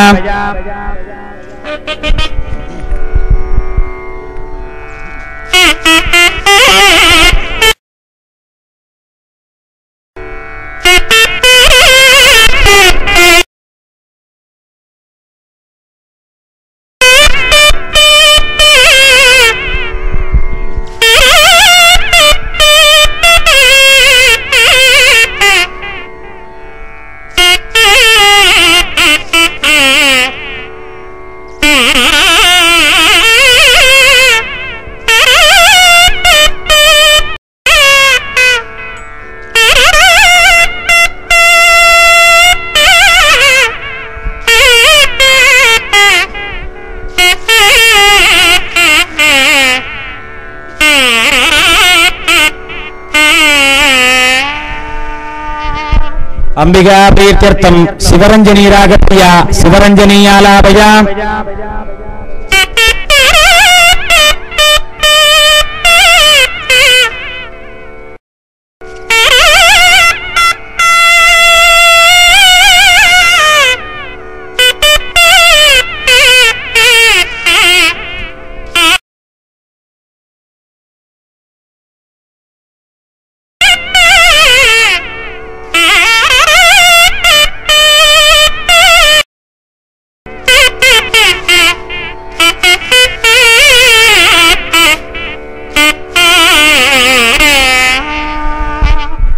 अंबिका प्रीत्यर्थं शिवरञ्जनीरागप्रिया शिवरञ्जनीयालापया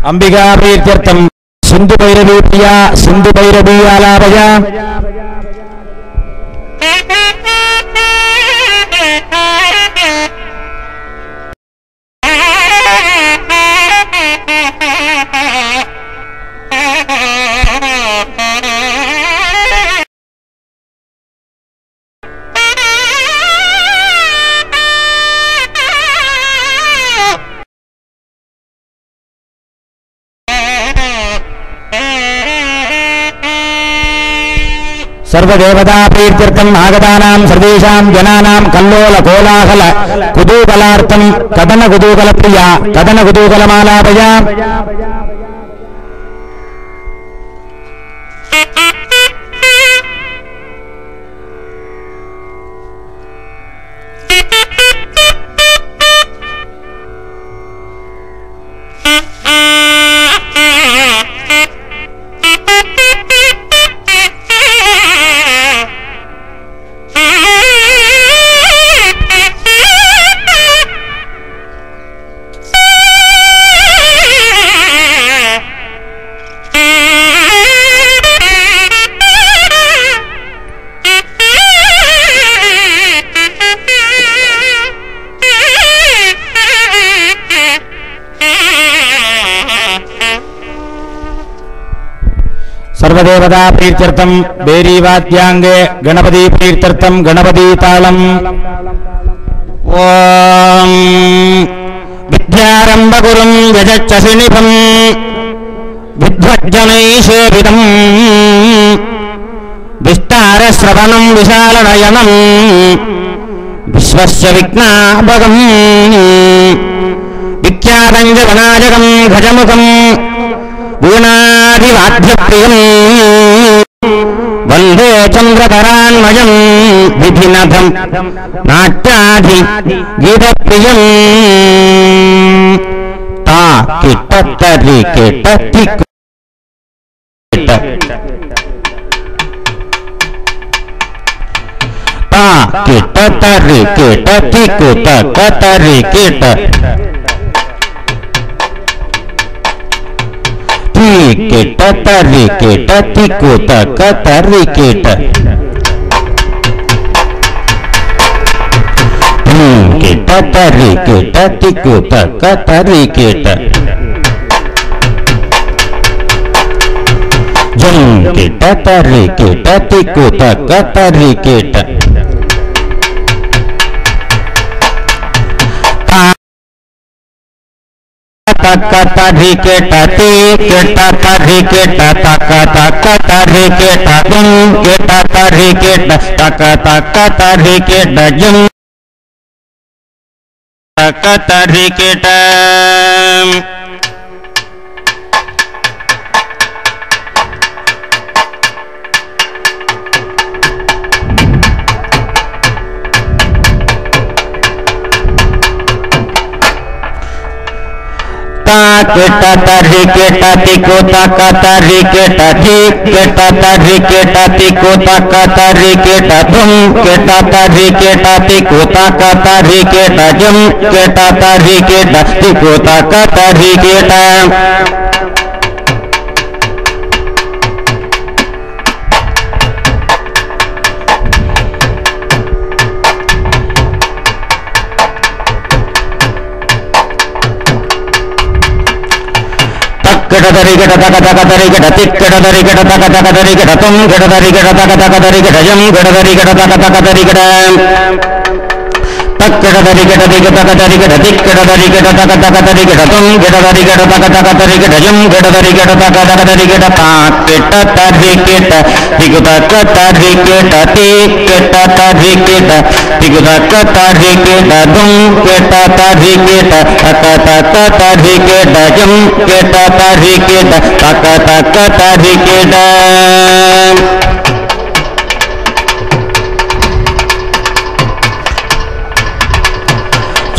अंबिका प्रीत्यर्थं सिंधु भैरवी प्रिया सिंधु भैरवी आलापया सर्वदेवता प्रीत्यर्थम् आगतानां सर्वेषां जनानां कल्लोल कोलाहल कुतूहलार्थं कदन कुतूहल प्रिया कदन कुतूहलमालापया सर्वदेवता प्रीत्यर्थं बेरीवाद्यांगे गणपति प्रीत्यर्थं गणपति तालम् ओम विद्यारंभ गुरुं यजच्चसि निभं विद्वज्जनैषेविदं विस्तार श्रवणं विशालनयनं विश्वस्य विघ्नाभगं विख्यातं जगनाजगं गजमुखं वीणादिवाद्यप्रियं वन्दे चन्द्रधरान्मयं विधिनधं नाट्याधि गीतप्रियं ता किटतरि किटति ता किटतरि किटति कुतकतरि किट किट तरि कुत कतरि किट किट तरि कुत कतरि किट जं किट तरि कुत कतरि किट तकतरि किट ति किट तरि किट तक तकतरि किट जुं किट तरि किट तक तकतरि किट जुं तकतरि किट केट तर्हि केट तिको तक तर्हि केट धी केट तर्हि केट तिको तक तर्हि केट धुम केट तर्हि केट तिको तक तर्हि केट जम केट तर्हि केट तिको तक तर्हि केट तरी गट तक तक तरी गट तिक गट तरी गट तक तक तरी गट तुम गट तरी गट तक तक तरी गट जम गट तरी गट तक तक तरी गट तक गट तरी गट तिक तक तरी गट तिक गट तरी गट तक तक तरी गट तुम गट तरी गट तक तक तरी गट जम गट तरी गट तक तक तरी गट ताक केट तरी केट तिक तक तरी केट तिक केट तरी केट तिक तक तरी केट तुम केट तरी केट तक तक तरी केट जम केट तरी केट तक तक तरी केट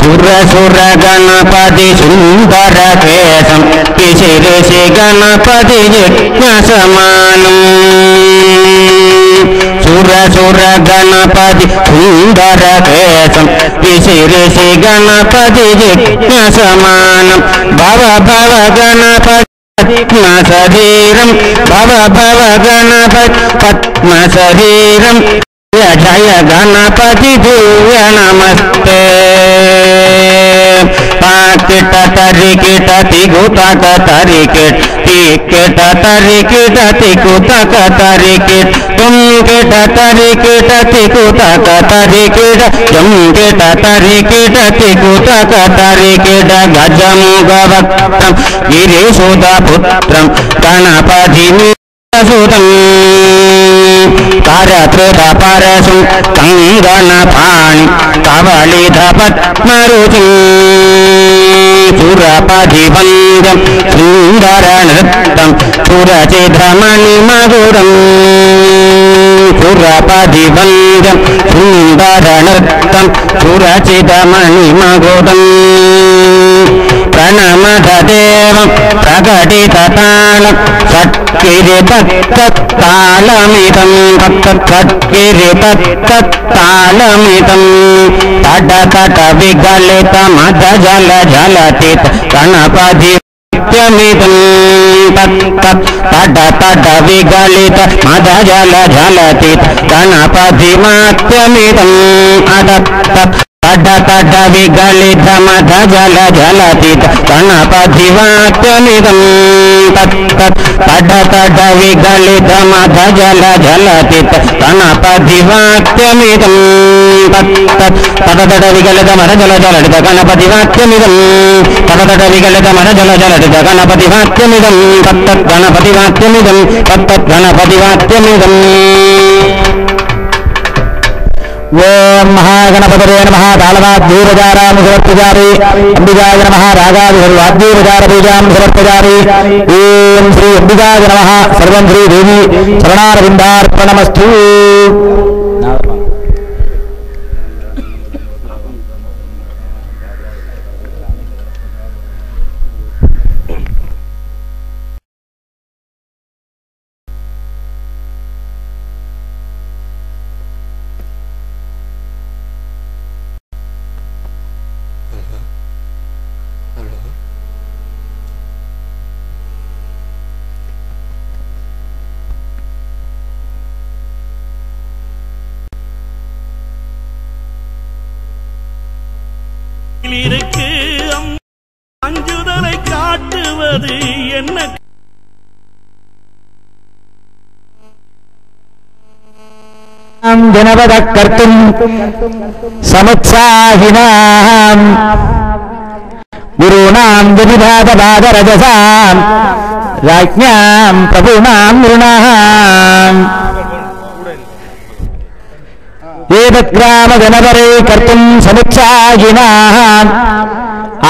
सुर सुर गणपति सुंदर केशम किशिर से गणपति यज्ञ समानम सुर सुर गणपति सुंदर केशम किशिर से गणपति यज्ञ समानम भव भव गणपति पद्म शरीरम भव भव गणपति पद्म शरीरम जय गणपति भूय नमस्ते पाकिट तरी किट तिगुतक तरी किट तिकिट तरी किट तिकुतक तरी किट तुम किट तरी किट तिकुतक तरी किट जम किट तरी किट तिकुतक तरी किट गजमुगवक्त्रं गिरिसुतपुत्रं गणपतिं सुतं कारत्रता परसु कंगनपाणि कवलिधपद्मरुचिं सुरपधिवन्द्यं सुन्दरनृत्यं सुरचिद्रमणिमधुरं सुरपधिवन्द्यं सुन्दरनृत्यं सुरचिद्रमणिमधुरं प्रणमतदेवं प्रकटिततालं षट्किरितत्तत्तालमिदं तत्तत्किरितत्तत्तालमिदं तट तट विगलितमदजलजलतित गणपतिमिदं तत् तट तट विगलित मदजलजलतित गणपतिमात्यमिदं अदत् तट तट विगलित मदजलजलतित गणपतिवाक्यमिदं तत् तट तट विगलित मदजलजलतित गणपतिवाक्यमिदं तत् तट तट विगलित मदजलजलतित गणपतिवाक्यमिदं तट तट विगलित मदजलजलतित गणपतिवाक्यमिदं तत् गणपतिवाक्यमिदं तत् गणपतिवाक्यमिदं ओम महागणपतये नमः तालवाद्येवजारामि समर्पयामि अंबिकाय नमः रागादिवाद्येवजार समर्पयामि ओम श्री अंबिकाय नमः सर्वं श्री देवी चरणारविन्दार्पणमस्तु அஞ்சுதலை காட்டுவது என்ன जनपद कर्तुं समुत्साहिनां गुरूणां विनिभातपादरजसां राज्ञां प्रभूणां नृणाम् एतद्ग्रामजनपरे कर्तुं समुत्साहिनाम्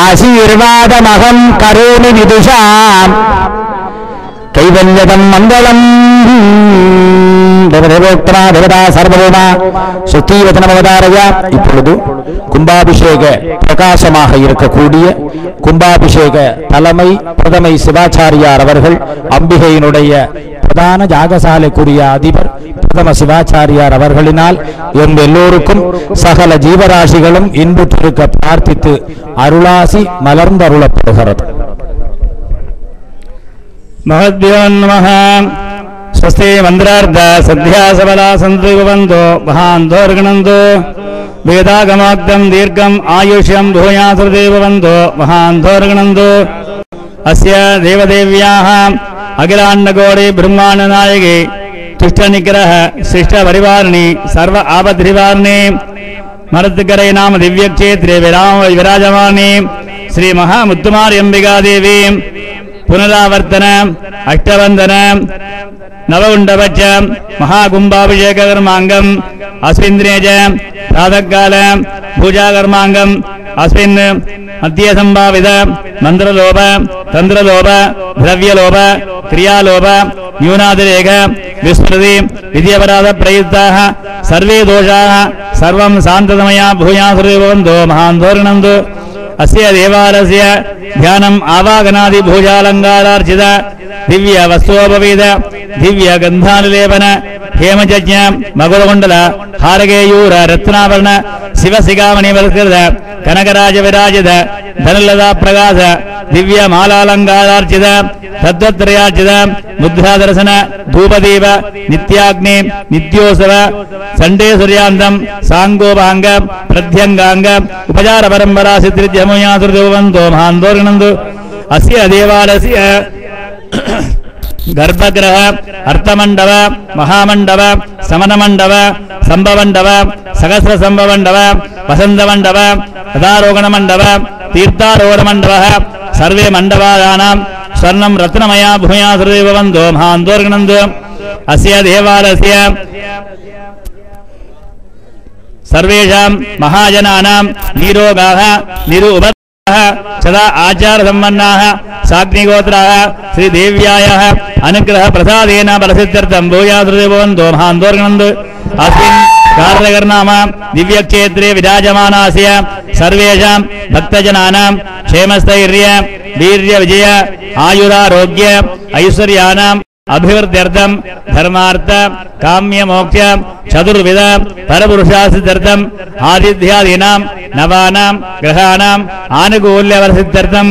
आशीर्वादमहं करोमि विदुषाम् कैवल्यदं मङ्गलम् தேவதேவோக்தமா தேவதா சர்வதேவா சுத்தீவச்சனம் அவதாரய. இப்பொழுது கும்பாபிஷேக பிரகாசமாக இருக்கக்கூடிய கும்பாபிஷேக தலைமை பிரதமை சிவாச்சாரியார் அவர்கள், அம்பிகையினுடைய பிரதான யாகசாலைக்குரிய அதிபர் பிரதம சிவாச்சாரியார் அவர்களினால் எல்லோருக்கும் சகல ஜீவராசிகளும் இன்புற்றிருக்க பிரார்த்தித்து அருளாசி மலர்ந்தருளப்படுகிறது. மஹத்யோ நமஹ. ஸ்வஸ்தி மந்திரார்த்த சத்யா சபலா சந்து பவந்தோ மகாந்தோர்கணந்தோ வேதாகமாக்தம் தீர்க்கம் ஆயுஷ்யம் பூயாசுர்தேவந்தோ மகாந்தோர்கணந்தோ. அஸ்ய தேவதேவ்யாः அகிலாண்டகோடி பிரம்மாண்ட நாயகி துஷ்ட நிகிரஹ சிஷ்ட பரிவாரணி சர்வ ஆபத்ரிவாரணி மரத்துக்கரை நாம திவ்ய க்ஷேத்ரே விராஜமானி ஸ்ரீ மகாமுத்துமாரியம்பிகா தேவி புனராவர்த்தன அஷ்டவந்தன நவகுண்டபட்ச மகாகும்பாபிஷேக கர்மாங்கம் அஸ்மிந்திரேஜ பிராதகால பூஜா கர்மாங்கம் அஸ்மின் மத்திய சம்பாவித மந்திரலோப தந்திரலோப திரவியலோப கிரியாலோப न्यूनातिरेक विस्मृति विद्यापराध प्रयुक्ताः सर्वे दोषाः सर्वं शान्ततमया भूयासुर्भवन्तो महान्तोर्गणन्तु. अस्य देवालयस्य ध्यानम् आवागनादि भूजालङ्कारार्चित दिव्य वस्तुोपवीत दिव्य गन्धानुलेपन हेमयज्ञ मकुलकुण्डल हारकेयूर रत्नाभरण शिवशिखामणि वल्कृत कनकराज विराजित धनुलता प्रकाश दिव्य मालालङ्कारार्चित तद्वत्रयार्चित मुद्रादर्शन धूपदीप नित्याग्नि नित्योत्सव संडे सूर्यांतम सांगोपांग प्रत्यंगांग उपचार परंपरा सिद्धिर्जमुयासुर्देवन्तो महान्तोर्गणन्तु. अस्य देवालयस्य गर्भगृह अर्थमण्डप महामण्डप समनमण्डप संभवमण्डप सहस्र संभवमण्डप वसन्तमण्डप रथारोहणमण्डप तीर्थारोहणमण्डपः सर्वे मण्डपानां स्वर्णं रत्नमया भूयासुर्देवन्तो महान्तोर्गणन्तु. अस्य देवालयस्य सर्वेषां महाजनानां निरोगाः निरुपद्रवः सदा आचार सम्पन्नाः साग्निगोत्राः श्रीदेव्यायाः अनुग्रह प्रसादेन बलसिद्ध्यर्थं भूयासुर्देवन्तो महान्तोर्गणन्तु. अस्मिन् कार्यकर्नाम दिव्यक्षेत्रे विराजमानास्य सर्वेषां भक्तजनानां क्षेमस्थैर्य वीर्य विजय आयुरारोग्य ऐश्वर्यानाम् अभिवृद्ध्यर्थं धर्मार्थ काम्य मोक्ष चतुर्विध परपुरुषासिद्ध्यर्थं आदित्यादीनां नवानां ग्रहाणाम् आनुकूल्यवरसिद्ध्यर्थं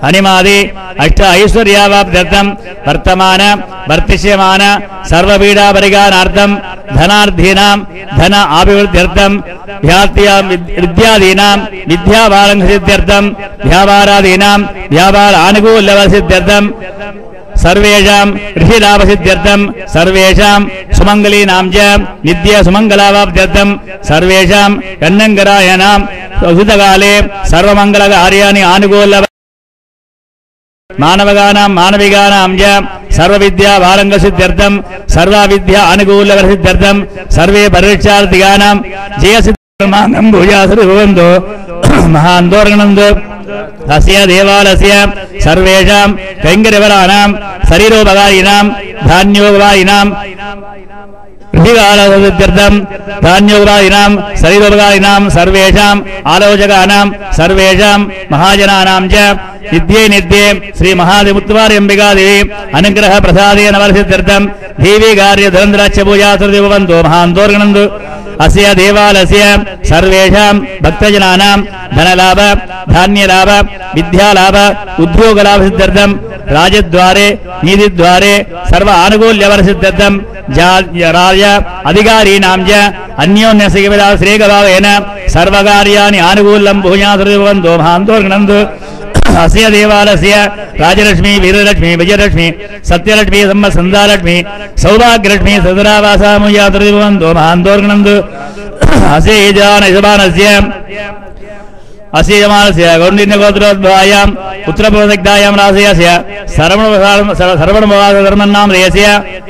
अनिमादि अष्ट ऐश्वर्यावाप्त्यर्थं वर्तमान वर्तिष्यमान सर्वपीडापरिहारार्थं धनार्थीनां धन अभिवृद्ध्यर्थं विद्यादीनां विद्यावारंसिद्ध्यर्थं व्यापारादीनां व्यापार आनुकूल्यवरसिद्ध्यर्थं सर्वेषां ऋषिलाभसिद्ध्यर्थं सर्वेषां सुमङ्गलीनां च नित्य सुमङ्गलावाप्त्यर्थं सर्वेषां कन्नङ्करायणां उदितकाले सर्वमङ्गलकार्याणि आनुकूल्य मानवगानां मानविकानां च सर्वविद्या वारङ्गसिद्ध्यर्थं सर्वविद्या आनुकूल्यसिद्ध्यर्थं सर्वे परीक्षार्थिकानां जयसिद्ध्यर्थं भूयासुर्भवन्तो महान्तोर्गणन्तु. अस्य देवालयस्य सर्वेषां कैङ्कर्यपराणां शरीरोपकारिणां धान्योपकारिणां ऋषिकालसिद्ध्यर्थं धान्योपकारिणां शरीरोपकारिणां सर्वेषाम् आलोचकानां सर्वेषां महाजनानां च नित्ये नित्ये श्री महादेवमुत्तमार्यम्बिका देवी अनुग्रह प्रसादेन वरसिद्ध्यर्थं देवी कार्य धनन्द्राक्ष पूजासुर्देवन्तो महान्तोर्गणन्तु. अस्य देवालयस्य सर्वेषां भक्तजनानां धनलाभ धान्यलाभ विद्यालाभ उद्योगलाभसिद्ध्यर्थं राजद्वारे नीतिद्वारे सर्व आनुकूल्यवरसिद्ध्यर्थं राज अधिकारीणां च अन्योन्यसेविता श्रेयभावेन सर्वकार्याणि आनुकूल्यं भूयासुर्देवन्तो महान्तोर्गणन्तु. अस्य देवालयस्य राजलक्ष्मी वीरलक्ष्मी विजयलक्ष्मी सत्यलक्ष्मी संधालक्ष्मी सौभाग्यलक्ष्मी सदरावासामुयासुर्देवन्तो महान्तोर्गणन्तु. अस्य यजमानस्य अस्य यजमानस्य गौण्डिन्यगोत्रोद्भवायां उत्तरपूर्वदिग्धायां राशयस्य सर्वणमवासधर्मन्नाम रेयस्य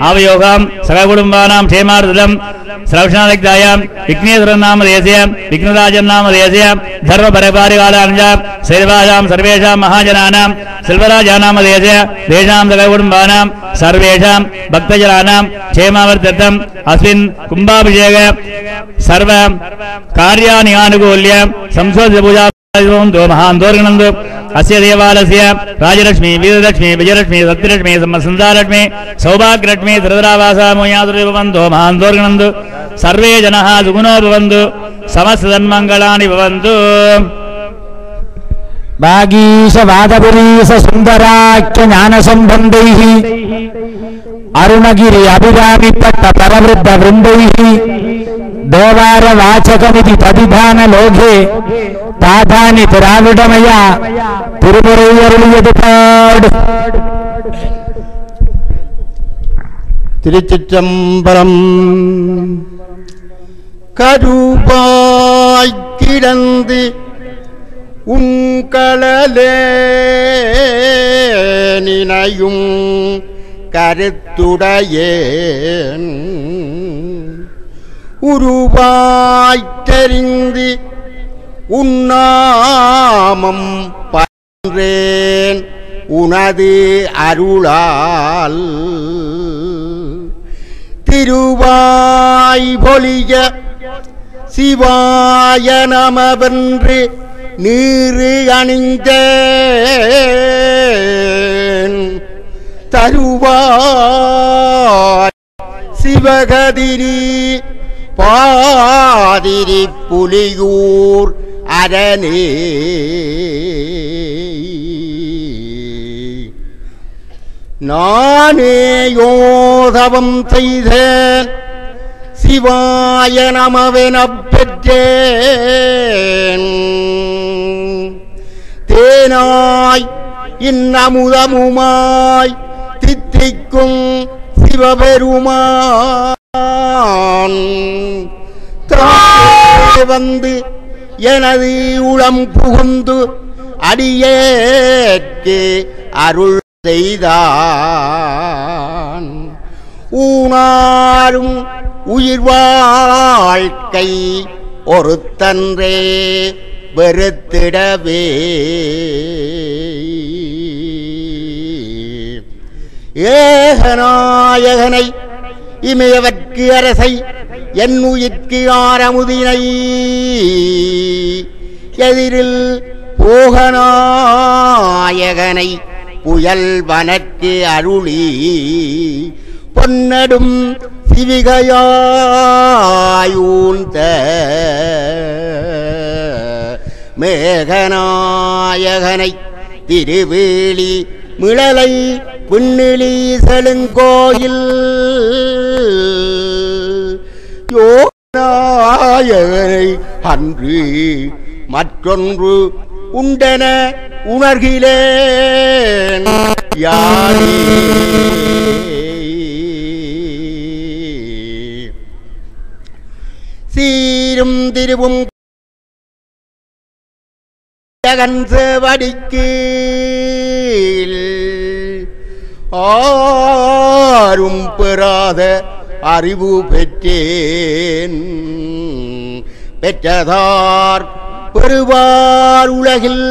आवयोगां सककुटुम्बानां क्षेमार्थं श्रवणादिग्धाय विघ्नेश्वर नाम देशय विघ्नराजन नाम देशय धर्म परिपारिकालांच सर्वासां सर्वेषां महाजनानां सेल्वराजानां देशय तेषां सकलकुटुम्बानां सर्वेषां भक्तजनानां क्षेमावर्थम् अस्मिन् कुम्भाभिषेक सर्व कार्याणि अनुकूल्य संस्कृत पूजा महान्दोर्गणन्दु अस्य देवालयस्य राजलक्ष्मी वीरलक्ष्मी विजयलक्ष्मी सत्यलक्ष्मी संसारलक्ष्मी सौभाग्यलक्ष्मी धृतरावासा मोयादुरे भवन्तु महान्दोर्गणन्दु सर्वे जनाः सुखिनो भवन्तु समस्तसन्मङ्गलानि भवन्तु भागीश वादपुरीश सुन्दराख्य ज्ञानसम्बन्धैः अरुणगिरि अभिरामि पट्ट परवृद्ध वृन्दैः देवार वाचकमिति तदिधान लोके तादानि திராவிடமய திருமுறை அருளியது பாடு. திருச்சிற்றம்பலம். கருபாய் கிடந்து உன்களலே நினையும் கருத்துடையேன் உருவாய் தெரிந்து உன்னாமம் பன்றேன் உனது அருளால் திருவாய் பொலிய சிவாய நமவென்று நீரு அணிந்தேன் தருவாய் சிவகதிரி பாதிரி புலியூர் அரணே நானே யோதவம் செய்தேன் சிவாய நமவெனப் பெற்றேன் தேனாய் இன்னமுதமுமாய் தித்திக்கும் சிவபெருமான் தானே வந்து எனது உளம் புகுந்து அடியேற்கு அருள் செய்தான் ஊனாரும் உயிர் வாழ்க்கை ஒருத்தன்றே வெறுத்திடவே ஏகநாயகனை இமையவர்க்கு அரசை என் உயிர்க்கு ஆரமுதினை எதிரில் போகநாயகனை புயல் வனக்கு அருளி பொன்னடும் சிவிகையாயூந்த மேகநாயகனை திருவேலி மிளலை புன்னிலி செழுங்கோயில் யோகநாயகனை அன்று மற்றொன்று உண்டென உணர்கிலேன் யாரே சீரும் திருவும் சேவடிக்கு ஆரும் பெறாத அறிவு பெற்றேன் பெற்றதார் பெறுவார் உலகில்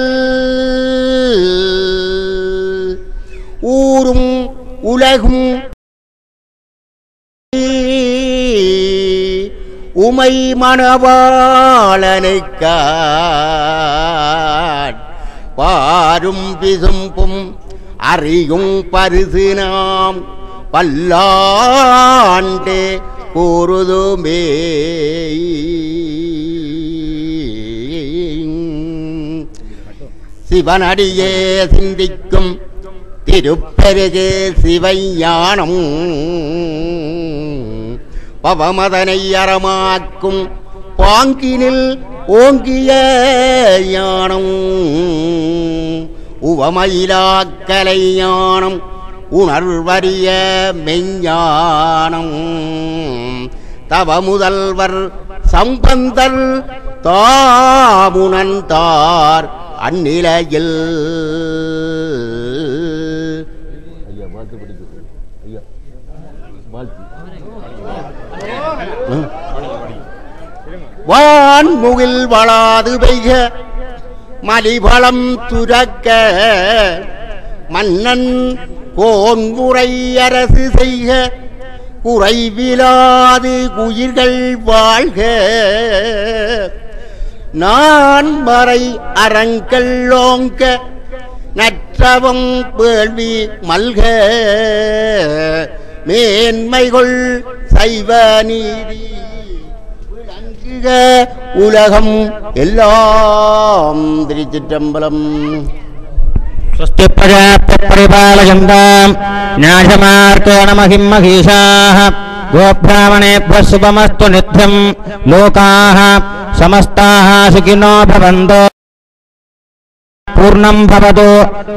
ஊரும் உலகும் உமை மணவாளனுக்க பாரும் பிசும்பும் அறியும் பரிசு நாம் பல்லாண்டு கூறுதுமே சிவனடியே சிந்திக்கும் திருப்பெருகு சிவஞானம் பவமதனை அறமாக்கும் பாங்கினில் ஓங்கிய ஞானம் உவமயிலாக்கலை ஞானம் உணர்வறிய மெஞ்ஞானம் தவ முதல்வர் சம்பந்தர் தாமுணந்தார் அந்நிலையில் வான்முகில் வளாது பெய்க மலிபலம் துரக்க மன்னன் கோன்முறை அரசு செய்க குறைவிலாது குயிர்கள் வாழ்க நான் மறை அரங்கள் ஓங்க நற்றவம் வேள்வி மல்க மேன்மைகள் சைவ நீதி விளங்குக உலகம் எல்லாம். திருச்சிற்றம்பலம். स्वस्ति प्रजाप्य परिपालयन्ताम् न्यायमार्तेण महिम् महिषाः गोब्राह्मणेभ्यः शुभमस्तु नित्यम् लोकाः समस्ताः सुखिनो भवन्तु पूर्णं भवतु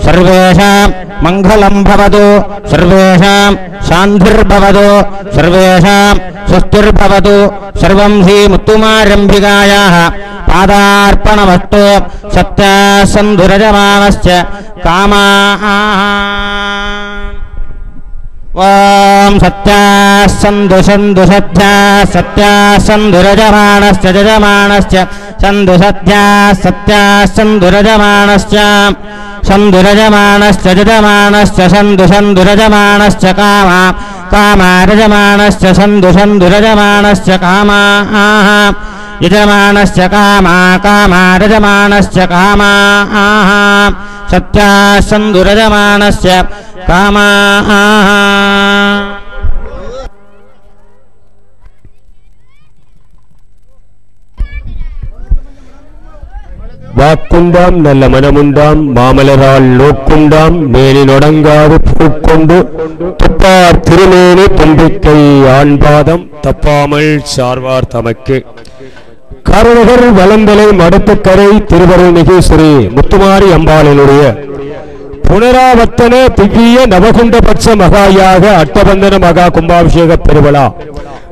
सर्वेषां मङ्गलं भवतु सर्वेषां शान्तिर्भवतु सर्वेषां स्वस्तिर्भवतु सर्वं हि मुत्तुमारम्भिकायाः पादार्पणमस्तु सत्यासन्धुरजमानश्च कामाः ॐ सत्यासन्धु सन्धु सत्यासन्धुरजमानश्च जजमानश्च सन्धु सत्यासन्धुरजमानश्च सन्धुरजमानश्च जजमानश्च सन्धुरजमानश्च कामारजमानश्च सन्धुरजमानश्च कामाः यजमानश्च कामारजमानश्च कामाः सत्यासन्धुरजमानश्च कामाः. வாக்குண்டாம் நல்ல மனமுண்டாம் மாமலரால் நோக்குண்டாம் மேனி நொடங்காது பூக்கொண்டு துப்பார் திருமேனி தும்பிக்கை ஆண்பாதம் தப்பாமல் சார்வார் தமக்கு. கருணகர் வளந்தலை மடத்துக்கரை திருவருள்மிகு ஸ்ரீ முத்துமாரி அம்பாளினுடைய புனராவர்த்தன திவ்ய நவகுண்டபட்ச மகாயாக அட்டபந்தன மகா கும்பாபிஷேக பெருவிழா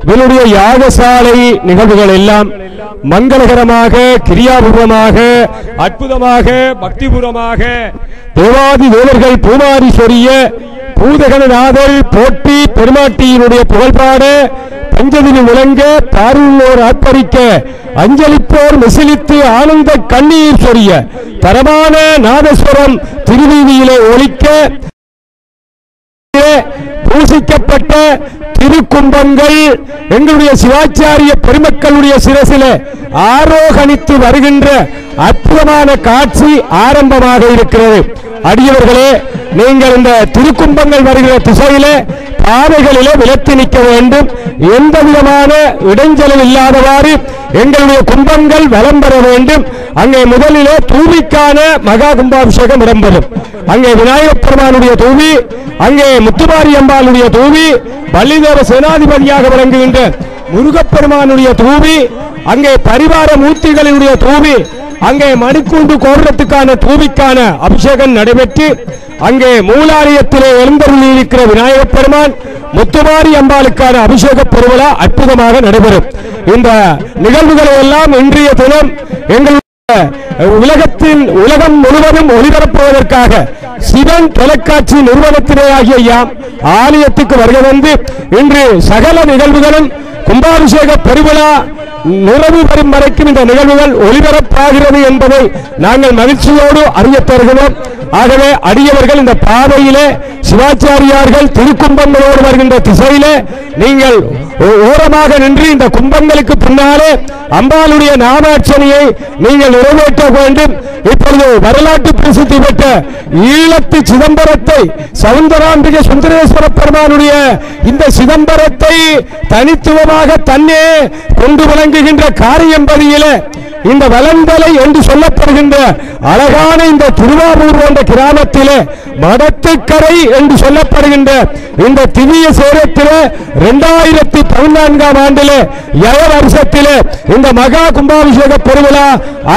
இவனுடைய யாகசாலை நிகழ்வுகள் எல்லாம் மங்களகரமாக கிரியாபூர்வமாக அற்புதமாக பக்திபூர்வமாக தேவாதி தேவர்கள் பூமாரி சொரிய பூதகணநாதர் போட்டி பெருமாட்டியினுடைய புகழ்பாட பஞ்சதினி முழங்க பாருள்ளோர் ஆர்ப்பரிக்க அஞ்சலிப்போர் மெசிலித்து ஆனந்த கண்ணீர் சொரிய தரமான நாதஸ்வரம் திருவீதியிலே ஒலிக்க பூசிக்கப்பட்ட திருக்கும்பங்கள் எங்களுடைய சிவாச்சாரிய பெருமக்களுடைய சிரசில ஆரோகணித்து வருகின்ற அற்புதமான காட்சி ஆரம்பமாக இருக்கிறது. அடியவர்களே, நீங்கள் இந்த திருக்கும்பங்கள் வருகிற திசையிலே பாதைகளிலே விலத்தி நிற்க வேண்டும். எந்த விதமான இடைஞ்சலும் இல்லாதவாறு எங்களுடைய கும்பங்கள் வலம் பெற வேண்டும். அங்கே முதலிலே தூவிக்கான மகா கும்பாபிஷேகம் இடம்பெறும். அங்கே விநாயகப் பெருமானுடைய தூவி, அங்கே முத்துமாரி அம்பாளுடைய தூவி, பள்ளிதேவ சேனாதிபதியாக விளங்குகின்ற முருகப்பெருமானுடைய தூவி, அங்கே பரிவார மூர்த்திகளினுடைய தூவி, அங்கே மணிக்கூண்டு கோபுரத்துக்கான தூவிக்கான அபிஷேகம் நடைபெற்று அங்கே மூலாலயத்திலே எழுந்தருளி இருக்கிற விநாயகப் பெருமான் முத்துமாரி அம்பாளுக்கான அபிஷேக பெருவிழா அற்புதமாக நடைபெறும். இந்த நிகழ்வுகளை எல்லாம் இன்றைய தினம் எங்களுடைய உலகம் முழுவதும் ஒளிபரப்புவதற்காக சிவன் தொலைக்காட்சி நிறுவனத்திலே ஆகிய யாம் ஆலயத்துக்கு வருகை வந்து இன்று சகல நிகழ்வுகளும் கும்பாபிஷேக பெருவிழா நிறைவு பெறும் வரைக்கும் இந்த நிகழ்வுகள் ஒளிபரப்பாகிறது என்பதை நாங்கள் மகிழ்ச்சியோடு அறிய தருகிறோம். ஆகவே அடியவர்கள் இந்த பாதையிலே சிவாச்சாரியார்கள் திருக்கும்பங்களோடு வருகின்ற திசையிலே நீங்கள் ஓரமாக நின்று இந்த கும்பங்களுக்கு பின்னாலே அம்பாளுடைய நாமாட்சணியை நீங்கள் நிறைவேற்ற வேண்டும். இப்பொழுது வரலாற்று பிரசித்தி பெற்ற ஈழத்து சிதம்பரத்தை சவுந்தராம்பிகை சுந்தரேஸ்வர பெருமானுடைய இந்த சிதம்பரத்தை தனித்துவமாக தன்னே கொண்டு விளங்குகின்ற காரியம்பதியிலே இந்த வளந்தலை என்று சொல்லப்படுகின்ற அழகான இந்த திருவாரூர் என்ற கிராமத்திலே மடத்துக்கரை என்று சொல்லப்படுகின்ற இந்த திவ்ய சேரத்திலே 2014ஆம் ஆண்டிலே யவ வருஷத்திலே இந்த மகா கும்பாபிஷேக பெருவிழா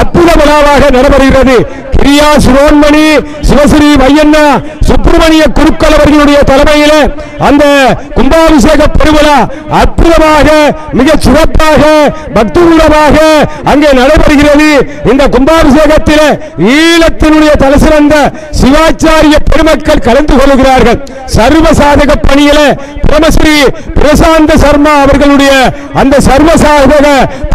அற்புத விழாவாக நடைபெறுகிறது. கிரியா சிரோன்மணி சிவஸ்ரீ வையண்ணா சுப்பிரமணிய குருக்கள் அவர்களுடைய தலைமையிலே அந்த கும்பாபிஷேக பெருவிழா அற்புதமாக மிக சிறப்பாக பக்திபூர்வமாக அங்கே நடைபெறுகிறது. இந்த கும்பாபிஷேகத்திலே ஈழத்தினுடைய தலைசிறந்த சிவாச்சாரிய பெருமக்கள் கலந்து கொள்கிறார்கள். சர்வசாதக பணியில பிரமஸ்ரீ பிரசாந்த சர்மா அவர்களுடைய அந்த சர்வசாதக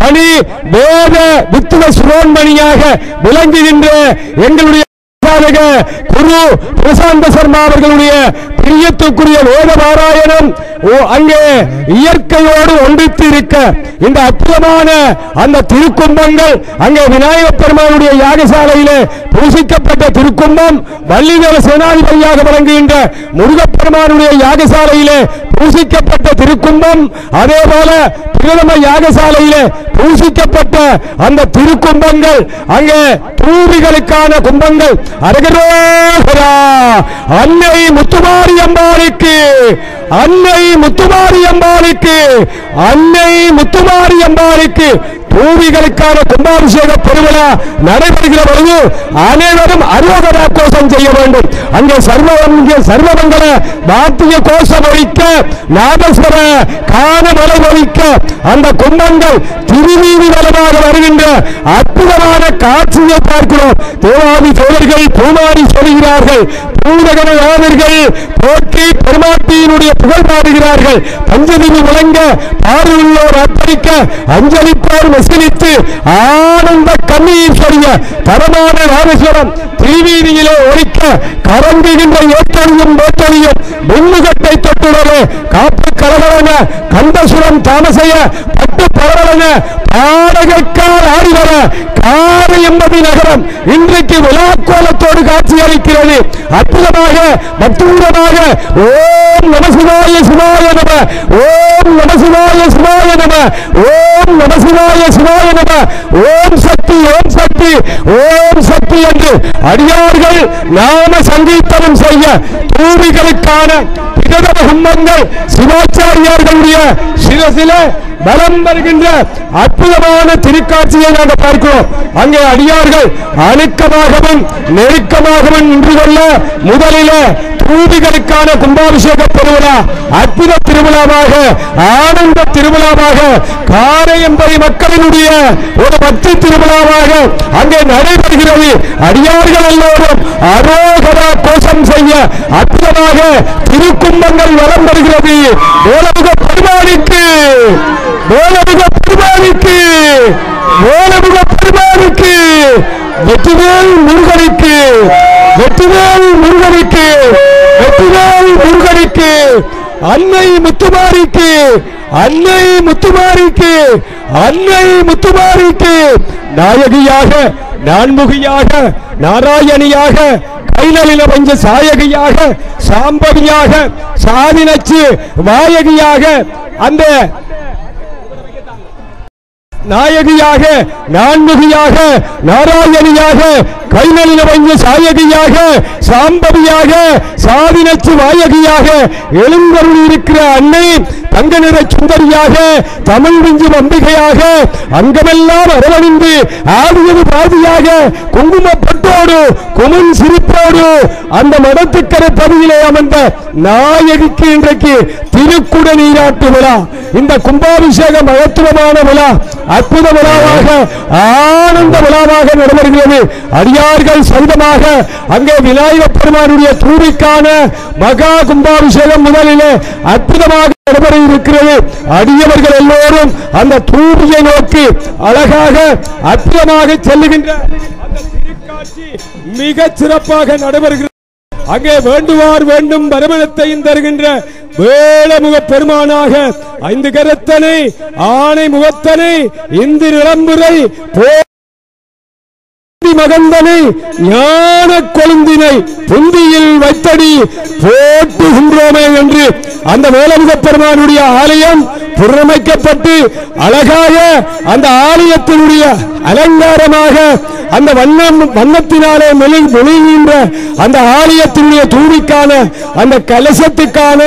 பணி வேத வித்துவ சிரோன்மணியாக விளங்குகின்ற எங்களுடைய குரு பிரசாந்த சர்மா அவர்களுடைய பிரியத்துக்குரிய வேத பாராயணம் அங்கே இயற்கையோடு ஒன்றித்து இருக்க இந்த அற்புதமான அந்த திருக்கும்பங்கள் அங்கே விநாயகப் பெருமானுடைய யாகசாலையிலே பூசிக்கப்பட்ட திருக்கும்பம், வள்ளிதேவ சேனாதிபதியாக விளங்குகின்ற முருகப்பெருமானுடைய யாகசாலையிலே பூசிக்கப்பட்ட திருக்கும்பம், அதே போல பிரதம யாகசாலையிலே பூசிக்கப்பட்ட அந்த திருக்கும்பங்கள் அங்கே தூவிகளுக்கான கும்பங்கள். அரகரோகரா அன்னை முத்துமாரி அம்பாளுக்கு, அன்னை முத்துமாரி அம்பாளுக்கு, அன்னை முத்துமாரி அம்பாளுக்கு பூவிகளுக்கான கும்பாபிஷேக பெருவிழா நடைபெறுகிற பொழுது அனைவரும் அரோகரா கோஷம் செய்ய வேண்டும். அங்கே சர்வமங்கல வாத்திய கோஷம் ஒழிக்க, நாதஸ்வர காணமலை ஒழிக்க அந்த கும்பங்கள் திருவீதி வலமாக வருகின்ற அற்புதமான காட்சியை பார்க்கிறோம். தேவாதி தோழர்கள் பூமாரி சொல்கிறார்கள், பூதகணநாதர்கள் போற்றி பெருமாட்டியினுடைய புகழ் பாடுகிறார்கள். பஞ்சதிவி முழங்க பார்வையுள்ளோர் அர்ப்பணிக்க அஞ்சலிப்போர் வசூலித்து ஆனந்த கண்ணீர் சொரிய தரமான ராமேஸ்வரம் திருவீதியிலே ஒழிக்க கரங்குகின்ற ஏற்றொழியும் வேற்றொழியும் முன்முகத்தை தொட்டுடவே காப்பு கலகலன கந்தசுரம் தாமசைய பட்டு பரவலன பாடகக்கால் ஆடிவர காரை எம்பதி நகரம் இன்றைக்கு விழாக்கோலத்தோடு காட்சி அளிக்கிறது. அற்புதமாக பக்தூரமாக ஓம் நம சிவாய சிவாய நம, ஓம் நம சிவாய சிவாய நம, ஓம் நம சிவாய சிவாய நம, ஓம் சக்தி ஓம் சக்தி ஓம் சக்தி என்று அடியார்கள் நாம சங்கீர்த்தனம் செய்ய தூவிகளுக்கான பிரதம கும்பங்கள் சிவாச்சாரியார்களுடைய சிரசில பலம் வருகின்ற அற்புதமான திருக்காட்சியை நாங்கள் பார்க்கிறோம். அங்கே அடியார்கள் அணுக்கமாகவும் நெருக்கமாகவும் நின்று கொள்ள முதலில தூவிகளுக்கான கும்பாபிஷேக பெருவிழா அற்புத திருவிழாவாக ஆனந்த திருவிழாவாக காரையம்பதி மக்களினுடைய ஒரு பக்தி திருவிழாவாக அங்கே நடைபெறுகிறது. அடியார்கள் எல்லோரும் அரோகரா கோஷம் செய்ய அற்புதமாக திருக்கும்பங்கள் வலம் வருகிறது. ஓலமுக பெருமாளுக்கு, ஓலமுக பெருமாளுக்கு, ஓலமுக பெருமாளுக்கு, வெற்றிவேல் முருகனுக்கு, வெற்றிவேல் முருகனுக்கு, வெற்றிவேல் முருகனுக்கு, அன்னை முத்துமாரிக்கு, அன்னை முத்துமாரிக்கு, அன்னை முத்துமாரிக்கு நாயகியாக நான்முகியாக நாராயணியாக கைநலில பஞ்ச சாயகியாக சாம்பவியாக சாதினச்சு வாயகியாக அந்த நாயகியாக நான்முகியாக நாராயணியாக கைநலில பஞ்ச சாயகியாக சாம்பவியாக சாதினச்சு வாயகியாக எழுந்தருள் இருக்கிற அன்னை தங்க நிற சுந்தரியாக தமிழ் விஞ்சு அம்பிகையாக அங்கமெல்லாம் அரவணிந்து ஆடியது பாதியாக குங்குமப்பட்டோடு குமன் சிரிப்போடு அந்த மடத்துக்கரை பதியிலே அமர்ந்த நாயகிக்கு இன்றைக்கு திருக்குட நீராட்டு விழா. இந்த கும்பாபிஷேக மகத்துவமான விழா அற்புத விழாவாக ஆனந்த விழாவாக நடைபெறுகிறது. அடியார்கள் சைதமாக அங்கே விநாயகப் பெருமானுடைய தூவிக்கான மகா கும்பாபிஷேகம் முதலிலே அற்புதமாக நடைபெற இருக்கிறது. அடியவர்கள் எல்லோரும் அந்த தூவியை நோக்கி அழகாக அற்புதமாக செல்லுகின்ற அந்த திருக்காட்சி மிக சிறப்பாக நடைபெறுகிறது. அங்கே வேண்டுவார் வேண்டும் வருமானத்தையும் தருகின்ற வேளமுக பெருமானாக ஐந்து கரத்தனை ஆணை முகத்தனை இந்து நிலம்புரை மகந்தனை ஞான கொழுந்தினை புந்தியில் வைத்தடி போட்டுகின்றோமே என்று அந்த வேளமுக பெருமானுடைய ஆலயம் புறமைக்கப்பட்டு அழகாக அந்த ஆலயத்தினுடைய அலங்காரமாக அந்த வண்ணத்தினாலே மெழுகின்ற அந்த ஆலயத்தினுடைய தூவிக்கான அந்த கலசத்துக்கான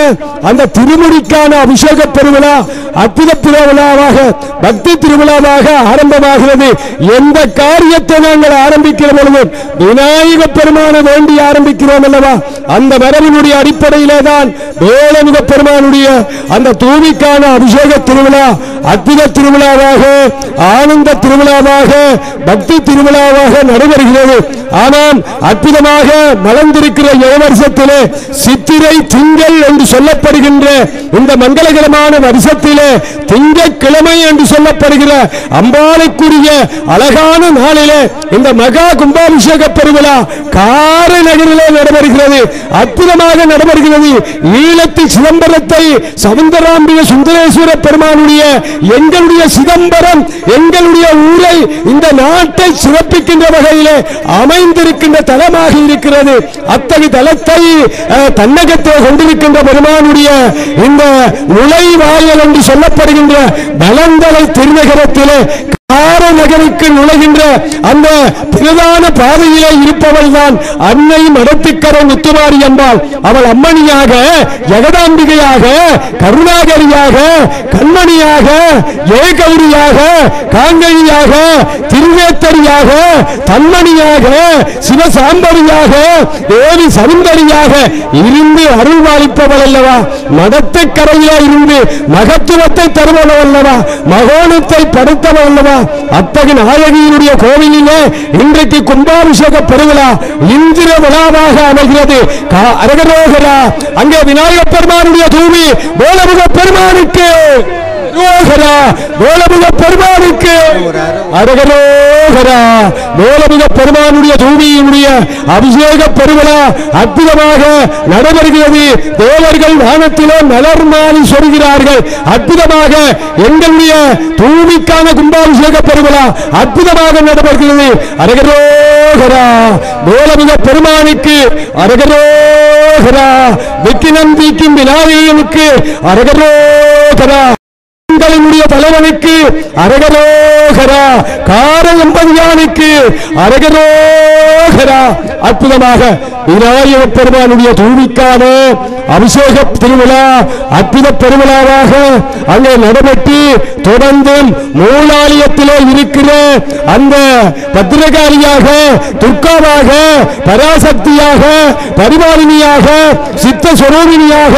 அந்த திருமுடிக்கான அபிஷேக பெருவிழா அற்புத திருவிழாவாக பக்தி திருவிழாவாக ஆரம்பமாகிறது. எந்த காரியத்தை நாங்கள் ஆரம்பிக்கிற பொழுது விநாயக பெருமான வேண்டி ஆரம்பிக்கிறோம் அல்லவா, அந்த மரபினுடைய அடிப்படையிலே தான் வேளமுக பெருமானுடைய அந்த தூவிக்கான அபிஷேக கும்பாபிஷேக திருவிழா அற்புத திருவிழாவாக, ஆனந்த திருவிழாவாக, பக்தி திருவிழாவாக நடைபெறுகிறது. ஆனால் அற்புதமாக மலர்ந்திருக்கிற இளவரசத்திலே சித்திரை திங்கள் என்று சொல்லப்படுகின்ற இந்த மங்களகரமான வருஷத்திலே திங்கட்கிழமை என்று சொல்லப்படுகிற அம்பாளுக்குரிய அழகான நாளிலே இந்த மகா கும்பாபிஷேக பெருவிழா காரைநகரிலே நடைபெறுகிறது. அற்புதமாக நடைபெறுகிறது. ஈழத்தில் சிதம்பரத்தை சவுந்தராம்பிகை சுந்தரேஸ்வர பெருமானுடைய எங்களுடைய சிதம்பரம், எங்களுடைய ஊரை, இந்த நாட்டை சிறப்பிக்கின்ற வகையிலே அமைந்திருக்கின்ற தலமாக இருக்கிறது. அத்தகைய தலத்தை தன்னகத்தை கொண்டிருக்கின்ற பெருமானுடைய இந்த நுழைவாயல் என்று சொல்லப்படுகின்ற பலந்தலை திருநகரத்திலே காரைநகருக்கு நுழைகின்ற அந்த பிரதான பாதையிலே இருப்பவள் தான் அன்னை மடத்துக்கரை முத்துமாரி அம்பாள். அவள் அம்மணியாக, ஜெகதாம்பிகையாக, கருணாகரியாக, கண்மணியாக, ஏகௌரியாக, காங்கழியாக, திருவேத்தரியாக, தன்மணியாக, சிவசாம்பரியாக, தேவி சவுந்தரியாக இருந்து அருள்வாளிப்பவள் அல்லவா? மடத்துக்கரையிலே இருந்து மகத்துவத்தை தருவவள் அல்லவா? மகோனத்தை படைத்தவள் அல்லவா? அத்தகைய நாயகியினுடைய கோவிலிலே இன்றைக்கு கும்பாபிஷேக பெருவிழா இந்திர விழாவாக அமைகிறது. அரகரோகரா, அங்கே விநாயகப் பெருமானுடைய தூவி வேலமுக பெருமானுக்கு, பெருமானுக்கு அரகரோகரா, வேலமுக பெருமானுடைய தூவியினுடைய அபிஷேக பெருவிழா அற்புதமாக நடைபெறுகிறது. தேவர்கள் வானத்திலே மலர் மாறி சொல்கிறார்கள். அற்புதமாக எங்களுடைய தூவிக்கான கும்பாபிஷேக பெருவிழா அற்புதமாக நடைபெறுகிறது. அரகரோகரா, வேலமுக பெருமானுக்கு அரகரோகரா, வெக்கினம் தீக்கும் விநாயகனுக்கு அரகரோகரா, தலைவனுக்கு அரகரோகரா, காரையம்பதியானுக்கு அரகரோகரா. அற்புதமாக விநாயக பெருமானுடைய தூவிக்கான அபிஷேக திருவிழா அற்புத பெருவிழாவாக அங்கே நடைபெற்று தொடர்ந்து மூலாலயத்திலே இருக்கிற அந்த பத்திரகாரியாக, துர்காவாக, பராசக்தியாக, பரிபாலினியாக, சித்த சொரூபினியாக,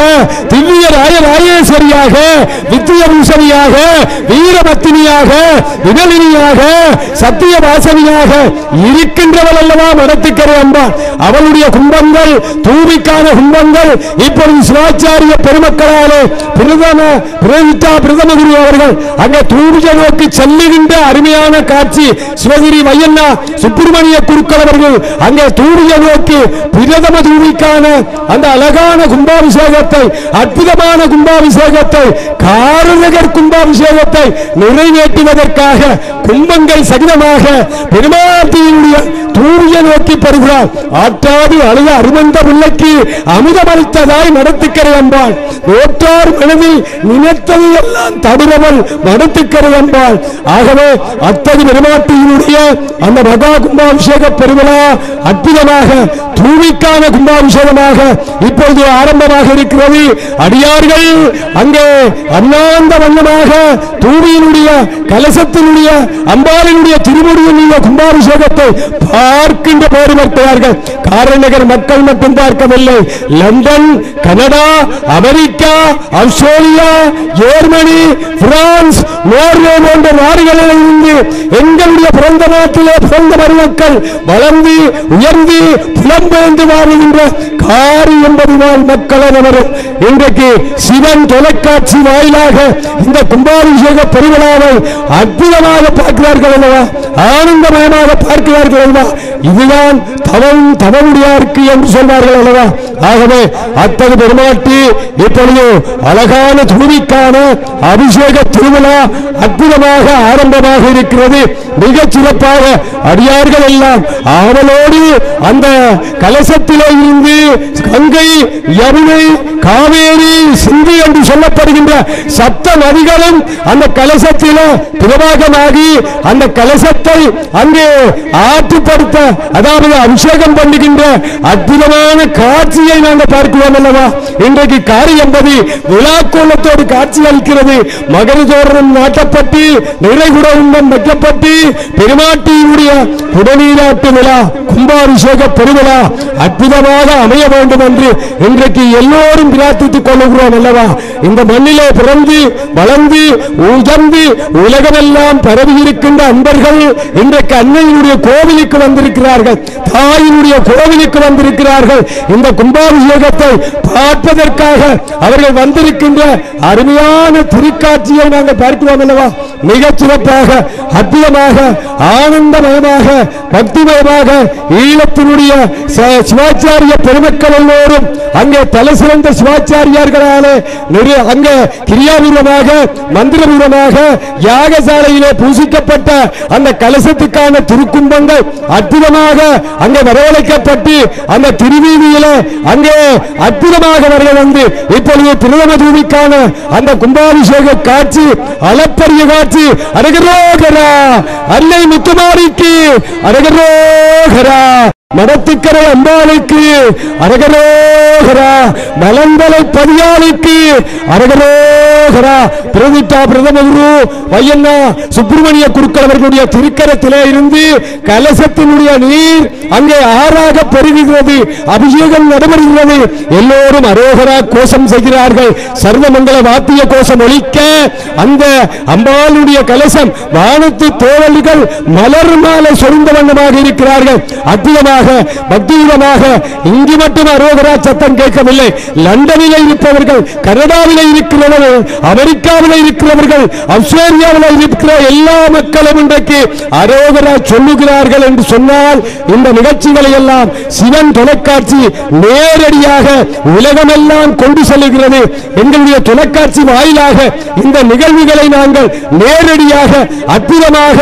திவ்ய ராஜராஜேஸ்வரியாக, வித்திய பூசணியாக, வீரபத்தினியாக, வினலினியாக, சத்திய வாசனியாக இருக்கின்றவள் அல்லவா மடத்துக்கரை அம்பாள். அவளுடைய கும்பங்கள், தூவிக்கான கும்பங்கள் இப்பொழுது சிவாச்சாரிய பெருமக்களாலே பிரதம குரு அவர்கள் அங்கே தூவியை நோக்கி செல்லுகின்ற அருமையான காட்சி. சிவகிரி வையண்ணா சுப்பிரமணிய குருக்கள் அவர்கள் அங்கே தூவியை நோக்கி பிரதம தூவிக்கான அந்த அழகான கும்பாபிஷேகத்தை, அற்புதமான கும்பாபிஷேகத்தை, காரைநகர் கும்பாபிஷேகத்தை நிறைவேற்றுவதற்காக கும்பங்கள் சகிதமாக பெருமாட்டியினுடைய தூவியை நோக்கி பெறுகிறார். ஆற்றாது அழுத அருமந்த பிள்ளைக்கு அமுதமளித்ததாய் நடத்துக்கரை அம்பாள். ஓற்றார் மனதில் நினைத்தது எல்லாம் தடுபவள் நடத்துக்கரை அம்பாள். ஆகவே அத்தகைய பெருமாட்டியினுடைய அந்த மகா கும்பாபிஷேக பெருவிழா அற்புதமாக தூவிக்கான கும்பாபிஷேகமாக இப்பொழுது ஆரம்பமாக இருக்கிறது. அடியார்கள் அங்கே அண்ணாந்த வண்ணமாக தூவியினுடைய கலசத்தினுடைய அம்பாளினுடைய திருமுடியினுடைய கும்பாபிஷேகத்தை பார்க்கின்ற போது பார்க்கிறார்கள். காரைநகர் மக்கள் மட்டும் பார்க்கவில்லை, London, Canada, America, Australia, Germany, France, Norway போன்ற நாடுகளில் இருந்து எங்களுடைய பிறந்த நாட்டிலே பிறந்த மருமக்கள் வளர்ந்து உயர்ந்து புலம்பெயர்ந்து வாழ்கின்ற காரி 80 நாள் மக்கள் அனைவரும் இன்றைக்கு சிவன் தொலைக்காட்சி வாயிலாக இந்த கும்பாபிஷேக பெருவிழாவை அற்புதமாக பார்க்கிறார்கள் அல்லவா? ஆனந்தமயமாக பார்க்கிறார்கள் அல்லவா? இதுதான் தவமுடியாருக்கு என்று சொல்வார்கள் அல்லவா? ஆகவே அத்தகைய பெருமாட்டி இப்பொழுது அழகான துணிக்கான அபிஷேக திருவிழா அற்புதமாக ஆரம்பமாக இருக்கிறது. மிகச் சிறப்பாக அடியார்கள் எல்லாம் ஆவலோடு அந்த கலசத்திலே இருந்து கங்கை, யமுனை, காவேரி, சிந்து என்று சொல்லப்படுகின்ற சப்த நதிகளும் அந்த கலசத்திலே பிரபாகமாகி அந்த கலசத்தை அங்கே ஆற்றுப்படுத்த, அதாவது அபிஷேகம் பண்ணுகின்ற அற்புதமான காட்சியை நாங்கள் பார்க்கிறோம் அல்லவா? இன்றைக்கு காரியம்பதி விழாக்கோலத்தோடு காட்சி அளிக்கிறது. மகர தோரணம் நாட்டப்பட்டு நிறைகுடம் வைக்கப்பட்டு பெருமாட்டியினுடைய புடநீராட்டு விழா கும்பாபிஷேக பெருவிழா அற்புதமாக அமைய வேண்டும் என்று இன்றைக்கு எல்லோரும் பிரார்த்தித்துக் கொள்ளுகிறோம் அல்லவா? இந்த மண்ணிலே பிறந்து வளர்ந்து உயர்ந்து உலகமெல்லாம் பரவி இருக்கின்ற அன்பர்கள் இன்றைக்கு அன்னையினுடைய கோவிலுக்கு வந்திருக்கிறார்கள், தாயினுடைய கோவிலுக்கு வந்திருக்கிறார்கள். இந்த கும்பாபிஷேகத்தை பார்ப்பதற்காக அவர்கள் வந்திருக்கின்ற அருமையான திருக்காட்சியை நாங்கள் பார்க்கிறோம் அல்லவா? மிகச் சிறப்பாக, அற்புதமாக, ஆனந்தமயமாக, பக்திமயமாக ஈழத்தினுடைய சிவாச்சாரிய பெருமக்கள் எல்லோரும் அங்கே தலை சிறந்த சிவாச்சாரியார்களாலே அங்கே கிரியாபூர்வமாக மந்திரபூர்வமாக யாகசாலையிலே பூசிக்கப்பட்ட அந்த கலசத்துக்கான திருக்கும்பங்கள் அற்புதமாக அங்கே வரவழைக்கப்பட்டு அந்த திருவீதியில அங்கே அற்புதமாக வருக வந்து இப்பொழுது பிரதம தூவிக்கான அந்த கும்பாபிஷேக காட்சி அளப்பரிய காட்சி. அரகரோகரா அன்னை முத்துமாரிக்கு அரகரோகரா, மடத்துக்கரை அம்பாளுக்கு அரகரோகரா, மலந்தலை பதியாளுக்கு அரகரோகரா. பிரதிட்டா பிரதம குரு வையண்ணா சுப்பிரமணிய குருக்கள் அவர்களுடைய திருக்கரத்திலே இருந்து கலசத்தினுடைய நீர் அங்கே ஆறாக பெருகுகிறது, அபிஷேகம் நடைபெறுகிறது. எல்லோரும் அரோகரா கோஷம் செய்கிறார்கள். சர்வமங்கல வாத்திய கோஷம் ஒலிக்க அந்த அம்பாளுடைய கலசம் வானத்து தோழல்கள் மலர் மாலை சொரிந்த வண்ணமாக இருக்கிறார்கள். அற்புதமாக பக்தியுடமாக இங்கு மட்டும் அரோகரா சத்தம் கேட்கவில்லை. லண்டனில் இருப்பவர்கள், கனடாவில் இருக்கிறவர்கள், அமெரிக்காவில் இருக்கிறவர்கள், ஆஸ்திரேலியாவில் இருக்கிற எல்லா மக்களும் இன்றைக்கு அரோகரா சொல்லுகிறார்கள் என்று சொன்னால் இந்த நிகழ்ச்சிகளை எல்லாம் சிவன் தொலைக்காட்சி நேரடியாக உலகமெல்லாம் கொண்டு செல்லுகிறது. எங்களுடைய தொலைக்காட்சி வாயிலாக இந்த நிகழ்வுகளை நாங்கள் நேரடியாக அற்புதமாக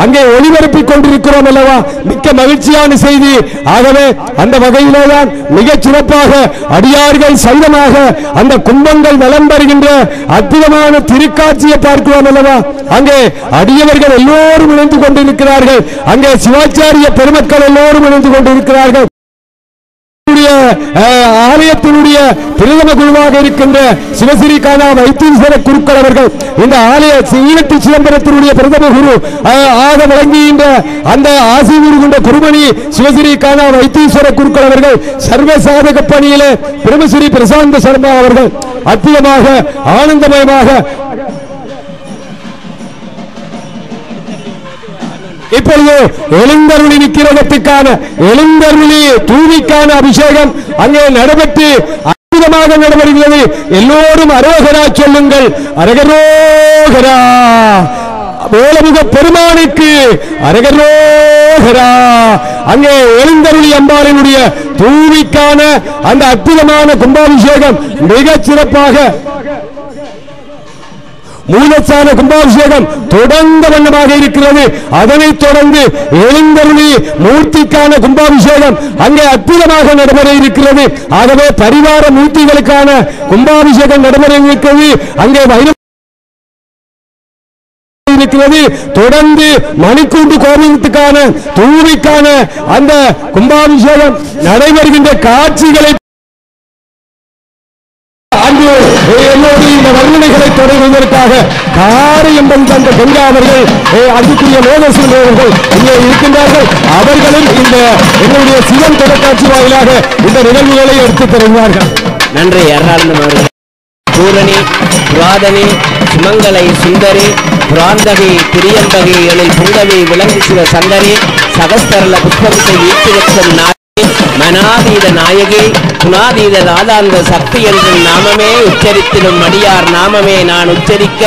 அங்கே ஒளிபரப்பிக் கொண்டிருக்கிறோம் அல்லவா? மிக்க மகிழ்ச்சியான செய்தி. ஆகவே அந்த வகையிலேதான் மிகச் சிறப்பாக அடியார்கள் சைவமாக அந்த கும்பங்கள் வலம் வருகின்ற அற்புதமான திருக்காட்சியை பார்க்கிறோம் அல்லவா? அங்கே அடியவர்கள் எல்லோரும் இணைந்து கொண்டிருக்கிறார்கள், அங்கே சிவாச்சாரிய பெருமக்கள் எல்லோரும் இணைந்து கொண்டிருக்கிறார்கள். ஆலயத்தினுடைய பிரதம குருவாக இருக்கின்ற சிவஸ்ரீ கானா வைத்தீஸ்வர குருக்கள் அவர்கள் இந்த ஆலய ஈழத்து சிதம்பரத்தினுடைய பிரதம குரு ஆக விளங்குகின்ற அந்த ஆசி கூறுகின்ற குருமணி சிவஸ்ரீ கானா வைத்தீஸ்வர குருக்கள் அவர்கள் சர்வசாதக பணியிலே பிரம்மஸ்ரீ பிரசாந்த சர்மா அவர்கள் அற்புதமாக ஆனந்தமயமாக இப்பொழுது எழுந்தருளி நிற்கிறதுக்கான எழுந்தருளி தூவிக்கான அபிஷேகம் அங்கே நடைபெற்று அற்புதமாக நடைபெறுகிறது. எல்லோரும் அரோகரா சொல்லுங்கள், அரகரோகரா. வேலமுக பெருமானுக்கு அரகரோகரா. அங்கே எழுந்தருளி அம்பாளினுடைய தூவிக்கான அந்த அற்புதமான கும்பாபிஷேகம் மிகச் சிறப்பாக மூலச்சான கும்பாபிஷேகம் தொடர்ந்த வண்ணமாக இருக்கிறது. அதனைத் தொடர்ந்து எழுந்தருளி மூர்த்திக்கான கும்பாபிஷேகம் அங்கே அற்புதமாக நடைபெற இருக்கிறது. ஆகவே பரிவார மூர்த்திகளுக்கான கும்பாபிஷேகம் நடைபெற இருக்கிறது. அங்கே இருக்கிறது. தொடர்ந்து மணிக்கூண்டு கோவிலுக்கான தூவிக்கான அந்த கும்பாபிஷேகம் நடைபெறுகின்ற காட்சிகளை என்னோடு இந்த வர்ணனைகளை தொடர்வதற்காக காரை என்பது தந்த கங்கா அவர்கள் அதுக்குரிய லோகசன் அவர்கள் இங்கே இருக்கின்றார்கள். அவர்களும் இந்த என்னுடைய சிவன் தொலைக்காட்சி வாயிலாக இந்த நிகழ்வுகளை எடுத்துத் தருகிறார்கள். நன்றி அருளானந்தம் அவர்கள். பூரணி புராதனி சுமங்கலை சுந்தரி புராந்தகி திரியம்பகி எழில் புங்கவி விலங்கு சிவ சந்தரி சகஸ்தரல புஷ்பத்தை வீட்டுவச்சம் மனாதீத நாயகி குணாதீத நாதாந்த சக்தி என்ற நாமமே உச்சரித்திடும் அடியார் நாமமே நான் உச்சரிக்க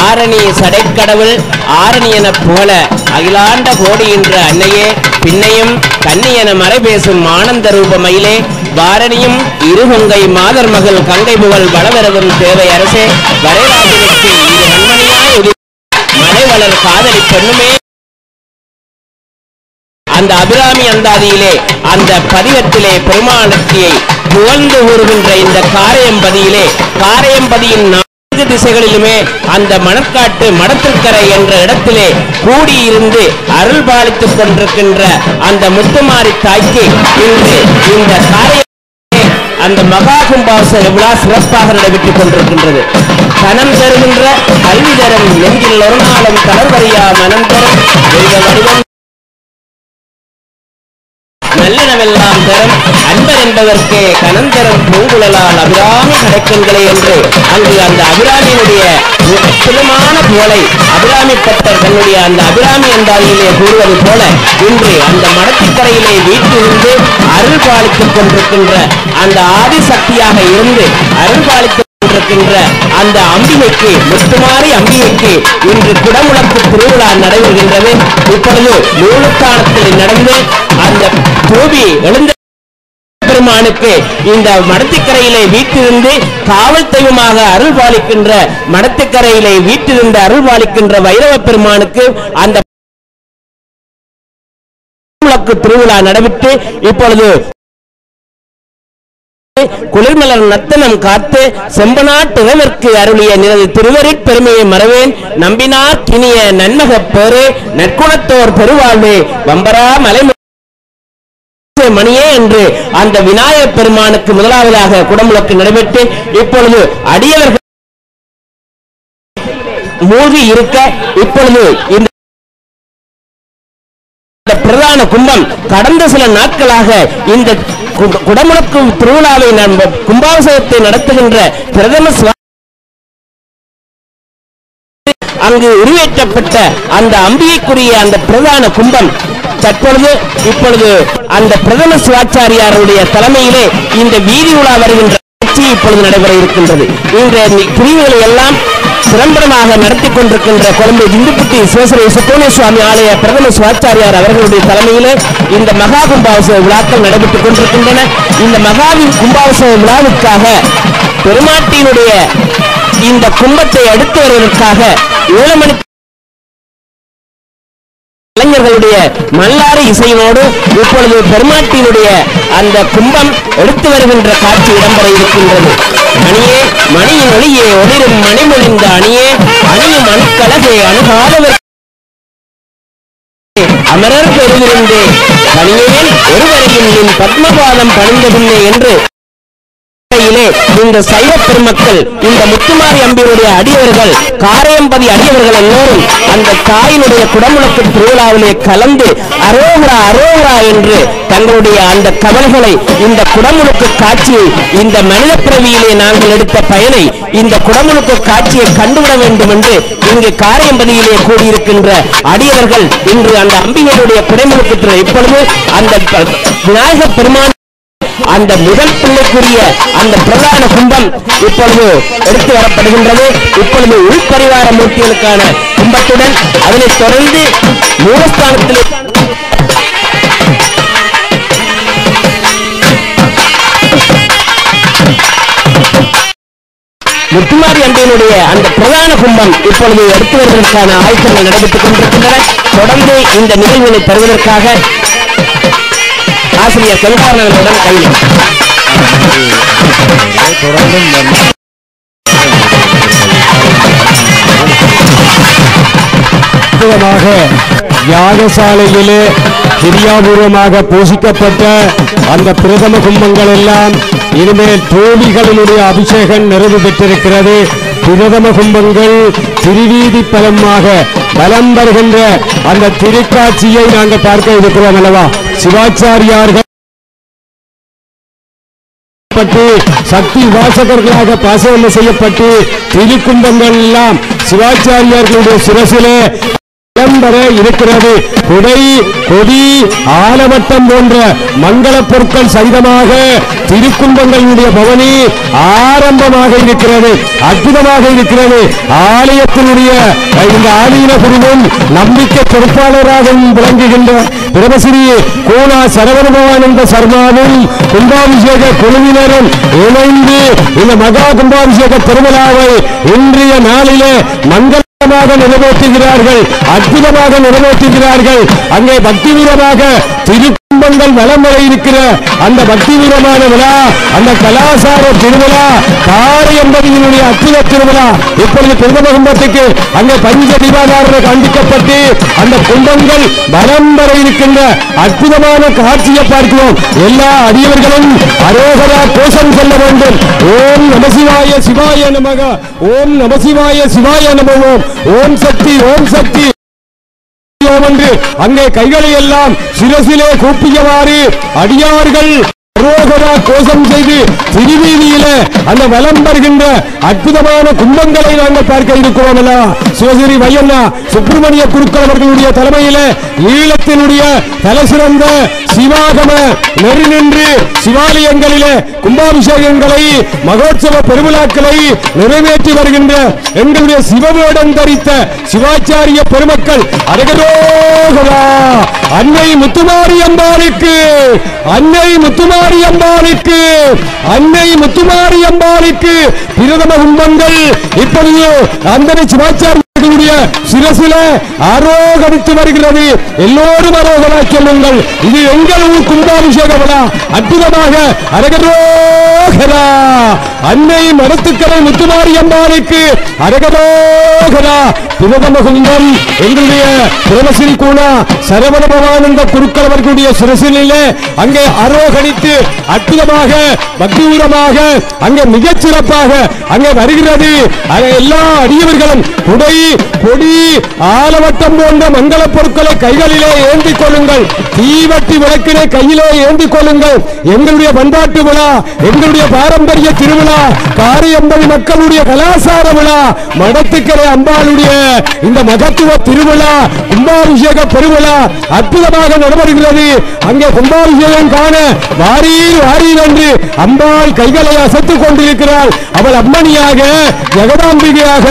ஆரணி சடைக்கடவுள் ஆரணி என போல அகிலாண்ட கோடி என்ற அன்னையே பின்னையும் கன்னி என மறை பேசும் ஆனந்த ரூபமயிலே வாரணியும் இருகங்கை மாதர் மகள் கங்கை புகழ் வளவரதும் தேவை அரசே வரைராஜனுக்கு இது நன்மணியாய் மலை வளர் காதலி பெண்ணுமே. அந்த அபிராமி அந்தாதியிலே அந்த பதிகத்திலே பெருமானத்தியை புகழ்ந்து கூறுகின்ற இந்த காரையம்பதியிலே காரையம்பதியின் நான்கு திசைகளிலுமே அந்த மணற்காட்டு மடத்திற்கரை என்ற இடத்திலே கூடியிருந்து அருள் பாலித்துக் கொண்டிருக்கின்ற அந்த முத்துமாரி தாய்க்கு இன்று இந்த காரைய அந்த மகா கும்பாபிஷேக விழா சிறப்பாக நடைபெற்றுக் கொண்டிருக்கின்றது. தனம் தருகின்ற கல்வி தரம் நெஞ்சில் ஒரு நாளும் தளர்வறியா மனம் தரும் வடிவம் நல்ல அன்பனவெல்லாம் தரும் அன்பர் என்பதற்கு கனந்தரம் பூங்குழலால் அபிராமி கிடைக்கங்களே என்று அங்கு அந்த அபிராமியினுடைய அற்புதமான புகழை அபிராமி பட்டர் தன்னுடைய அந்த அபிராமி என்றாலே கூறுவது போல இன்று அந்த மடத்துக்கரையிலே வீட்டிலிருந்து அருள் பாலித்துக் கொண்டிருக்கின்ற அந்த ஆதிசக்தியாக இருந்து அருள் பாலித்துக் கொண்டிருக்கின்ற அந்த அம்பிகைக்கு முத்துமாரி அம்பிகைக்கு இன்று குடமுழக்கு திருவிழா நடைபெறுகின்றது. இப்பொழுது மூலஸ்தானத்தில் நடந்து அந்த தூபி எழுந்த பெருமானுக்கு இந்த மடத்துக்கரையிலே வீட்டிலிருந்து காவல் தெய்வமாக அருள் பாலிக்கின்ற மடத்துக்கரையிலே வீட்டிலிருந்து அருள் பாலிக்கின்ற வைரவ பெருமானுக்கு அந்த திருவிழா நடைபெற்று இப்பொழுது குளிர்மலர் நத்தனம் காத்து செம்பனாட்டு அருளிய நிலவு திருவரிற் பெருமையை மறவேன் நம்பினார் கிணிய நன்மக பேரு நற்குணத்தோர் பெருவாழ்வே வம்பரா மலை மணியே என்று அந்த விநாயகப் பெருமானுக்கு முதலாவதாக குடமுழக்கு நடைபெற்று இப்பொழுது அடியவர்கள் மூழ்கி இருக்க இப்பொழுது இந்த பிரதான கும்பம் கடந்த சில நாட்களாக இந்த குடமுழக்கு திருவிழாவை கும்பாபிஷேகத்தை நடத்துகின்ற பிரதம அங்கு உருவேற்றப்பட்ட அந்த அம்பிகைக்குரிய அந்த பிரதான கும்பம் தற்பொழுது இப்பொழுது அந்த பிரதம சிவாச்சாரியாருடைய தலைமையிலே இந்த வீதி உலா வருகின்ற நிகழ்ச்சி இப்பொழுது நடைபெற இருக்கின்றது. இந்த பிரிவுகளை எல்லாம் சிரம்பரமாக நடத்தி கொண்டிருக்கின்ற கொழும்பு இந்துப்புட்டி சிவஸ்ரீ சுப்பிரமணிய சுவாமி ஆலய பிரதம சிவாச்சாரியார் அவர்களுடைய தலைமையிலே இந்த மகா கும்பாபிஷேக விழாக்கள் நடைபெற்றுக் கொண்டிருக்கின்றன. இந்த மகா கும்பாபிஷேக விழாவுக்காக பெருமாட்டியினுடைய இந்த கும்பத்தை அடுத்து வருவதற்காக 7 மணி கலைஞர்களுடைய மல்லாறு இசையோடு இப்பொழுது பெருமாட்டியினுடைய அந்த கும்பம் எடுத்து வருகின்ற காட்சி இடம்பெற இருக்கின்றது. மணியே மணியின் ஒளியே ஒளிரும் மணிமொழிந்த அணியே அணியும் அணுக்கழகே அணுகாதவர் அமரர் பெருவிருந்தே பணியேன் ஒருவரையும் நின் பத்மபாதம் பணிந்ததில்லை என்று இந்த சைவ பெருமக்கள் இந்த முத்துமாரி அம்பியுடைய அடியவர்கள் காரையம்பதி அடியவர்கள் எல்லோரும் அந்த தாயினுடைய குடமுழக்கு திருவிழாவிலே கலந்து அரோகரா அரோகரா என்று தங்களுடைய அந்த கவல்களை இந்த குடமுழுக்கு காட்சியை இந்த மனித பிறவியிலே நாங்கள் எடுத்த பயனை இந்த குடமுழுக்கு காட்சியை கண்டுவிட வேண்டும் என்று இங்கு காரையம்பதியிலே கூடியிருக்கின்ற அடியவர்கள் இன்று அந்த அம்பிகையுடைய குடமுழுக்கு இப்பொழுது அந்த விநாயக பெருமான் அந்த முதல் பிள்ளைக்குரிய அந்த பிரதான கும்பம் இப்பொழுது எடுத்து வரப்படுகின்றது. இப்பொழுது உள்பரிவார மூர்த்திகளுக்கான கும்பத்துடன் அதனைத் தொடர்ந்து மூலஸ்தானத்திலே முத்துமாரி அம்பியினுடைய அந்த பிரதான கும்பம் இப்பொழுது எடுத்து வருவதற்கான ஆயத்தங்கள் நடைபெற்றுக் கொண்டிருக்கின்றன. தொடர்ந்து இந்த நிகழ்வினை தருவதற்காக ஆசிரியர் கங்காரணனுடன் கையில் யாகசாலையிலே கிரியாபூர்வமாக பூசிக்கப்பட்ட அந்த பிரதம கும்பங்கள் எல்லாம் இனிமேல் தோழிகளினுடைய அபிஷேகம் நிறைவு பெற்றிருக்கிறது. பிரதம கும்பங்கள் திருவீதி பலமாக பலம் வருகின்ற அந்த திருக்காட்சியை நாங்கள் பார்க்க இருக்கிறோம் அல்லவா. சிவாச்சாரியார்கள் சக்தி வாசகர்களாக பாசனம் செய்யப்பட்டு திருக்கும்பங்கள் எல்லாம் சிவாச்சாரியார்களுடைய சிரசிலே விளம்பர இருக்கிறது. குடை கொடி ஆலவட்டம் போன்ற மங்கள பொருட்கள் சகிதமாக திருக்கும்பங்களுடைய பவனி ஆரம்பமாக இருக்கிறது. அற்புதமாக இருக்கிறது. ஆலயத்தினுடைய இந்த ஆலீன குருவும் நம்பிக்கை பொறுப்பாளராகவும் விளங்குகின்ற பிரபஸ்ரீ கோனா சரவணபவானந்த சர்மாவும் கும்பாபிஷேக குழுவினரும் இணைந்து இந்த மகா கும்பாபிஷேக திருவிழாவை இன்றைய நாளிலே மங்கள நிறைவேற்றுகிறார்கள். அற்புதமாக நிறைவேற்றுகிறார்கள். அங்கே பக்தி வீரமாக திருக்கும்பங்கள் வலம் வர இருக்கிற அந்த பக்தி வீரமான விழா, அந்த கலாசார திருவிழா, காரையம்பதியினுடைய அற்புத திருவிழா இப்பொழுது பிரதம கும்பத்துக்கு அங்கே பஞ்ச தீபாதாரங்கள் காண்பிக்கப்பட்டு அந்த கும்பங்கள் வலம் வர இருக்கின்ற அற்புதமான காட்சியை பார்க்கிறோம். எல்லா அடியவர்களும் அரோகரா கோஷம் சொல்ல வேண்டும். ஓம் நமசிவாய சிவாய நமக, ஓம் நமசிவாய சிவாய நமவோம், ஓம் சக்தி, ஓம் சக்தி, வேண்டும் என்று அங்கே கைகளை எல்லாம் சிரசிலே கூப்பியவாறு அடியார்கள் அரோகரா கோஷம் செய்து திருவீதியில அந்த வலம் வருகின்ற அற்புதமான கும்பங்களை நாங்கள் பார்க்க இருக்கிறோம். சிவகிரி வையண்ணா சுப்பிரமணிய குருக்கள் அவர்களுடைய தலைமையில ஈழத்தினுடைய தலைசிறந்த சிவாகம நெறி நின்று சிவாலயங்களிலே கும்பாபிஷேகங்களை மகோற்சவ பெருவிழாக்களை நிறைவேற்றி வருகின்ற எங்களுடைய சிவவேடம் தரித்த சிவாச்சாரிய பெருமக்கள் அரகரோகரா அன்னை முத்துமாரி அம்பாளுக்கு அன்னை முத்துமாரி அம்பாளுக்கு அன்னை முத்துமாரி அம்பாளுக்கு பிரதம கும்பங்கள் இப்பொழுது அந்த சிவாச்சாரிய சிரசில ஆரோகணித்து வருகிறது. எல்லோரும் அரோகரா சொல்லுங்கள். இது எங்கள் ஊர் கும்பாபிஷேக விழா. அற்புதமாக அரகரோகரா அன்னை மரத்துக்கரை முத்துமாரி அம்பாளுக்கு அரகரோகரா பிரதம கும்பம் எங்களுடைய பிரமசிரி கூணா சரவண பவானந்த குருக்கள் அவர்களுடைய சிரசிலே அங்கே ஆரோகணித்து அற்புதமாக பக்திபூரமாக அங்கே மிகச் சிறப்பாக அங்கே வருகிறது. எல்லா அடியவர்களும் குடை கொடி ஆலவட்டம் போன்ற மங்கள பொருட்களை கைகளிலே ஏந்திக் கொள்ளுங்கள். தீவட்டி விளக்கினை கையிலே ஏந்திக் கொள்ளுங்கள். எங்களுடைய பண்பாட்டு விழா, எங்களுடைய பாரம்பரிய திருவிழா, காரியம்பதி மக்களுடைய கலாசார விழா, மடத்துக்கரை அம்பாளுடைய இந்த மகத்துவ திருவிழா, கும்பாபிஷேக பெருவிழா அற்புதமாக நடைபெறுகிறது. அங்கே கும்பாபிஷேகம் காண வாரீர் வாரீர் என்று அம்பாள் கைகளை அசைத்துக் கொண்டிருக்கிறாள். அவள் அம்மணியாக, ஜெகதாம்பிகையாக,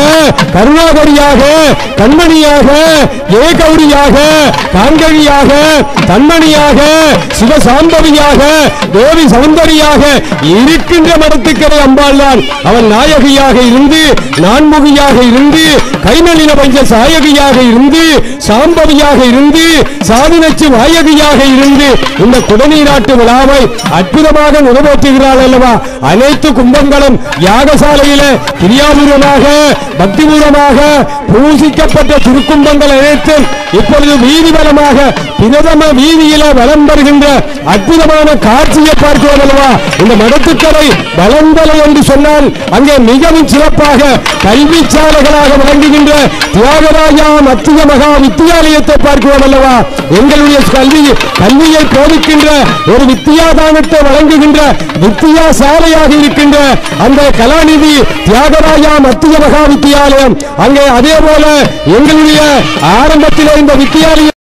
கருணாகரியாக, கண்மணியாக, ஏகௌரியாக, காங்கரியாக, தன்மணியாக, சிவசாம்பவியாக, தேவி சௌந்தரியாக இருக்கின்ற மடத்துக்கரை அம்பாள் தான். அவள் நாயகியாக இருந்து, நான்முகியாக இருந்து, கைநளின பஞ்ச சாயகியாக இருந்து, சாம்பவியாக இருந்து, சாதினச்சு வாயகியாக இருந்து இந்த குடநீராட்டு விழாவை அற்புதமாக நிறைவேற்றுகிறாள் அல்லவா. அனைத்து கும்பங்களும் யாகசாலையில கிரியாபூர்வமாக பக்திபூர்வமாக பூசிக்கப்பட்ட திருக்கும்பங்கள் அனைத்து இப்பொழுது வீதி வலமாக பிரதம வீதியில வலம் வருகின்ற அற்புதமான காட்சியை பார்க்கிறோம் அல்லவா. இந்த மடத்துக்கரை வளந்தலை என்று சொன்னால் அங்கே மிகவும் சிறப்பாக கல்வி சாலைகளாக விளங்குகின்ற தியாகராஜா மத்திய மகா வித்தியாலயத்தை பார்க்கிறோம் அல்லவா. எங்களுடைய கல்வியை போதிக்கின்ற ஒரு வித்தியாதானத்தை வழங்குகின்ற வித்தியா சாலையாக இருக்கின்ற அந்த கலாநிதி தியாகராஜா மத்திய மகா வித்தியாலயம் அங்கே அதே போல எங்களுடைய ஆரம்பத்தில் இந்த வித்தியாலயம்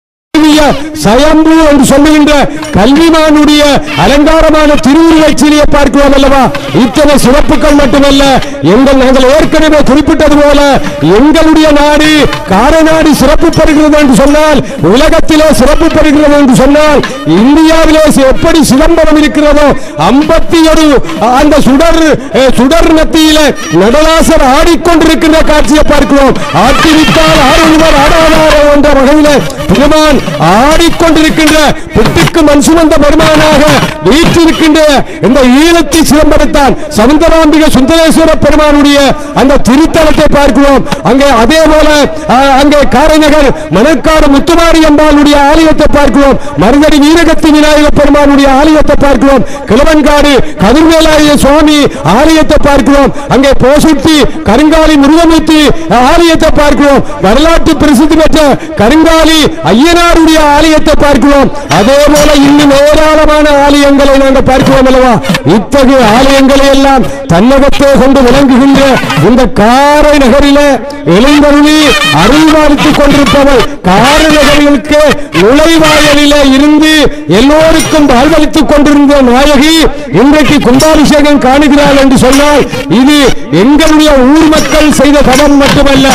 சயம்பு என்று சொல்லுகின்ற கல்விமானுடைய அலங்காரமான திருவுருவச்சிலையை பார்க்கிறோம் அல்லவா. இத்தனை சிறப்புகள் மட்டுமல்ல, நாங்கள் ஏற்கனவே குறிப்பிட்டது போல எங்களுடைய நாடு காரநாடு சிறப்பு பெறுகிறது என்று சொன்னால், உலகத்திலே சிறப்பு பெறுகிறது என்று சொன்னால், இந்தியாவிலே எப்படி சிதம்பரம் இருக்கிறதோ 51 அந்த சுடர் நத்தியில நடராசர் ஆடிக்கொண்டிருக்கின்ற காட்சியை பார்க்கிறோம். ஆட்டிவிட்டால் ஆடுவர் ஆடாதாரோ என்ற வகையில பெருமான் ஆடிக்கொண்டிருக்கின்ற புட்டுக்கு மண் சுமந்த பெருமானாக வீற்றிருக்கின்ற இந்த ஈழத்தி சிதம்பரத்தான் சவுந்தராம்பிகை சுந்தரேஸ்வர பெருமானுடைய அந்த திருத்தலத்தை பார்க்கிறோம். அங்கே அதே போல அங்கே காரைநகர் மணற்காடு முத்துமாரி அம்பாளுடைய ஆலயத்தை பார்க்கிறோம். மருதடி வீரகத்தி விநாயகர் பெருமானுடைய ஆலயத்தை பார்க்கிறோம். கிழவன்காடு கதிர்வேலாய சுவாமி ஆலயத்தை பார்க்கிறோம். அங்கே போசுட்டி கருங்காலி முருகமூர்த்தி ஆலயத்தை பார்க்கிறோம். வரலாற்று பிரசித்தி பெற்ற கருங்காலி ஐயனாருடைய ஆலயத்தை பார்க்கிறோம். அதே போல இன்னும் ஏராளமான ஆலயங்களை நாங்கள் பார்க்கிறோம் அல்லவா. இத்தகைய ஆலயங்களை எல்லாம் தன்னகத்தே கொண்டு விளங்குகின்ற இந்த காரை நகரில எழுந்தருளி அருள்வாழ்த்துக் கொண்டிருப்பவள் காரை நகர்களுக்கு நுழைவாயலில இருந்து எல்லோருக்கும் வாழ்வளித்துக் கொண்டிருந்த நாயகி இன்றைக்கு கும்பாபிஷேகம் காணுகிறாள் என்று சொன்னால் இது எங்களுடைய ஊர் மக்கள் செய்த தவம் மட்டுமல்ல,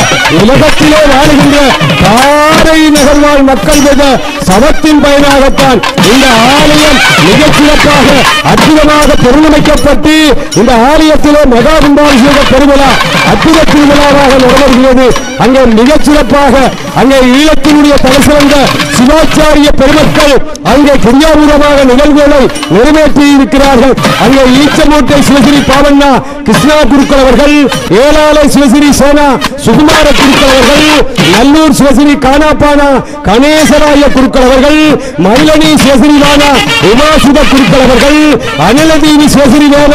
உலகத்திலே வாழுகின்ற காரை நகர்வாழ் மக்கள் செய்த சவத்தின் பயனாகத்தான் இந்த ஆலயம் மிகச் சிறப்பாக அற்புதமாக பெருமைக்கப்பட்டு இந்த ஆலயத்திலே மெகா கும்பாபிஷேக பெருவிழா அற்புத திருவிழாவாக நடைபெறுகிறது. அங்கே மிகச் சிறப்பாக அங்கே ஈழத்தினுடைய தலைசிறந்த சிவாச்சாரிய பெருமக்கள் அங்கே கிரியாபூர்வமாக நிகழ்வுகளை நிறைவேற்றி இருக்கிறார்கள். அங்கே ஈச்சமூட்டை சிவகிரி பாவண்ணா கிருஷ்ணா குருக்கள் அவர்கள், ஏலாலை சிவகிரி சேனா சுகுமார குருக்கள் அவர்கள், நல்லூர் சிவகிரி கானாப்பானா கணேசராய குருக்கள் குருக்கள் அவர்கள், மயிலணி சிவசிறிவான உமாசுத குருக்கள் அவர்கள், அனிலதீவி சிவசிறிவான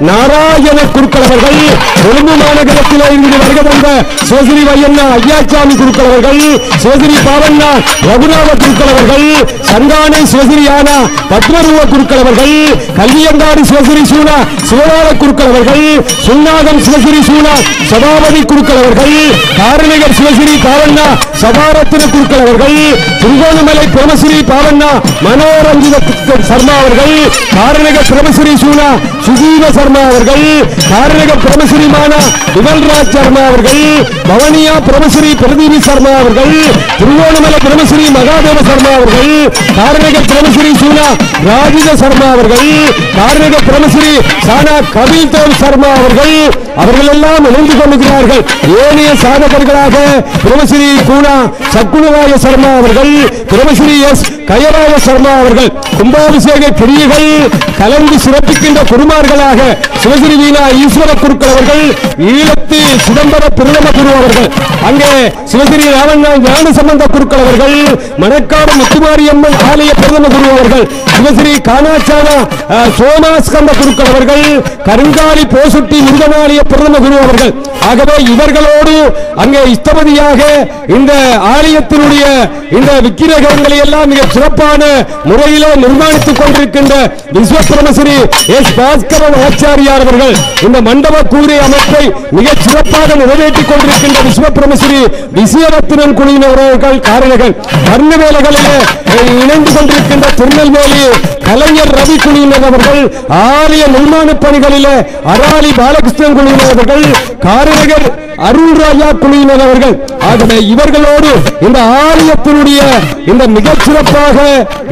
நாராயண குருக்கள் அவர்கள், கொழும்பு மாநகரத்தில் இருந்து வருகை தந்த சிவசிறி வையண்ணா ஐயாச்சாமி குருக்கள் அவர்கள், சிவசிறி பாவண்ணா ரகுநாத குருக்கள் அவர்கள், சங்கானை சிவசிறியானா பத்மரூப குருக்கள் அவர்கள், கல்வியங்காடு சிவசிறி சூனா சிவநாத குருக்கள் அவர்கள், சுண்ணாகம் சிவசிறி சூனா சபாபதி குருக்கள் அவர்கள், காரணிகர் சிவசிறி பாவண்ணா சபாரத்தின குருக்கள் அவர்கள், திருகோணமலை பிரமசிறி பாவண்ணா மனோரஞ்சித சர்மா அவர்கள், காரணிகர் பிரமசிறி சூனா சுஜீவ சர்மா அவர்கள், காரணிகர் பிரமசிறிமான விமல்ராஜ் சர்மா அவர்கள், பவனியா பிரமசிறி பிரதீபி சர்மா அவர்கள், திருவோணமலை பிரமசிறி மகாதேவ சர்மா அவர்கள், காரணிகர் பிரமசிறி சூனா ராஜித சர்மா அவர்கள், காரணிகர் பிரமசிறி சானா கபில் தேவ் சர்மா அவர்கள் எல்லாம் இணைந்து கொள்கிறார்கள். ஏனைய சாதகர்களாக பிரமசிறி கூனா சக்குணவாய சர்மா அவர்கள், பிரமசிறி எஸ் கயராய சர்மா அவர்கள், கும்பாபிஷேக கிரியைகள் கலந்து சிறப்பிக்கின்ற குருமார்களாக சிவசிறி வீணா ஈஸ்வர குருக்கள் அவர்கள், ஈழத்து சிதம்பர பிரதம குரு அவர்கள், அங்கே சிவசிறி ராவண்ணா ஞான சம்பந்த குருக்கள் அவர்கள், மணக்காடு முத்துமாரியம்மன் ஆலய பிரதம குரு அவர்கள், சிவசிறி காணாச்சானா சோமாஸ்கந்த குருக்கள் அவர்கள், கருங்காலி போசுட்டி முருகனாலய பிரதம குரு அவர்கள். ஆகவே இவர்களோடு அங்கே இஷ்டபதியாக இந்த ஆலயத்தினுடைய இந்த விக்கிரகங்களை எல்லாம் மிக சிறப்பான முறையிலே நிர்மாணித்துக் கொண்டிருக்கின்ற விஸ்வபிரமசிறி எஸ் பாஸ்கரன் ஆச்சாரியார் அவர்கள் இந்த மண்டப கூரை அமைப்பை மிக சிறப்பாக நிறைவேற்றிக் கொண்டிருக்கின்ற விஸ்வபிரமசிறி விசயரத்தினன் குழுவினர்கள் காரணிகள் வர்ணவேலைகளிலே இணைந்து கொண்டிருக்கின்ற திருநெல்வேலி கலைஞர் ரவி குழுவினர் அவர்கள், ஆலய நிர்மாண பணிகளிலே அராலி பாலகிருஷ்ணன் குழுவினர் அவர்கள், காரணிகர் அருள்ராஜா குழுவினர் அவர்கள். ஆகவே இவர்களோடு இந்த ஆலயத்தினுடைய இந்த மிகச் சிறப்பாக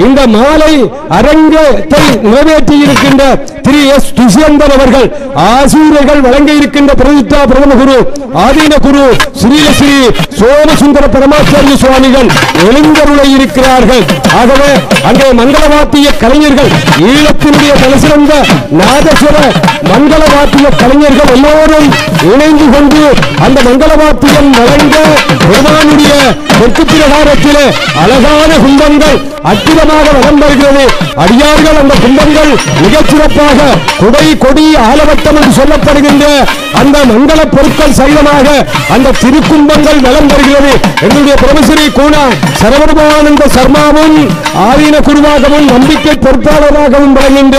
இந்த மாலை அரங்கத்தை நிறைவேற்றி இருக்கின்ற திரு எஸ் துஷ்யந்தன் அவர்கள், ஆசீர்வாதங்கள் வழங்க இருக்கின்ற பிரதிஷ்டா பிரதம குரு ஆதீன குரு ஸ்ரீலஸ்ரீ சோமசுந்தர பரமாச்சாரிய சுவாமிகள் எழுந்தருளை இருக்கிறார்கள். ஆகவே அங்கே மங்களவாத்திய கலைஞர்கள், ஈழத்தினுடைய தலைசிறந்த நாதஸ்வர மங்களவாத்திய கலைஞர்கள் எல்லோரும் இணைந்து கொண்டு அந்த மங்களவாத்தியம் வழங்க பெருமானுடைய தெற்கு பிரகாரத்திலே அழகான கும்பங்கள் அற்புதமாக வலம் வருகிறது. அடியார்கள் அந்த கும்பங்கள் மிகச் சிறப்பாக குடை கொடி ஆலவட்டம் என்று சொல்லப்படுகின்ற அந்த மங்கள பொருட்கள் சகிதமாக அந்த திருக்கும்பங்கள் வலம் வருகிறது. எங்களுடைய பிரமசிறி கூனா சரவணானந்த சர்மாவும் ஆதீன குருவாகவும் நம்பிக்கை பொறுப்பாளராகவும் விளங்குகின்ற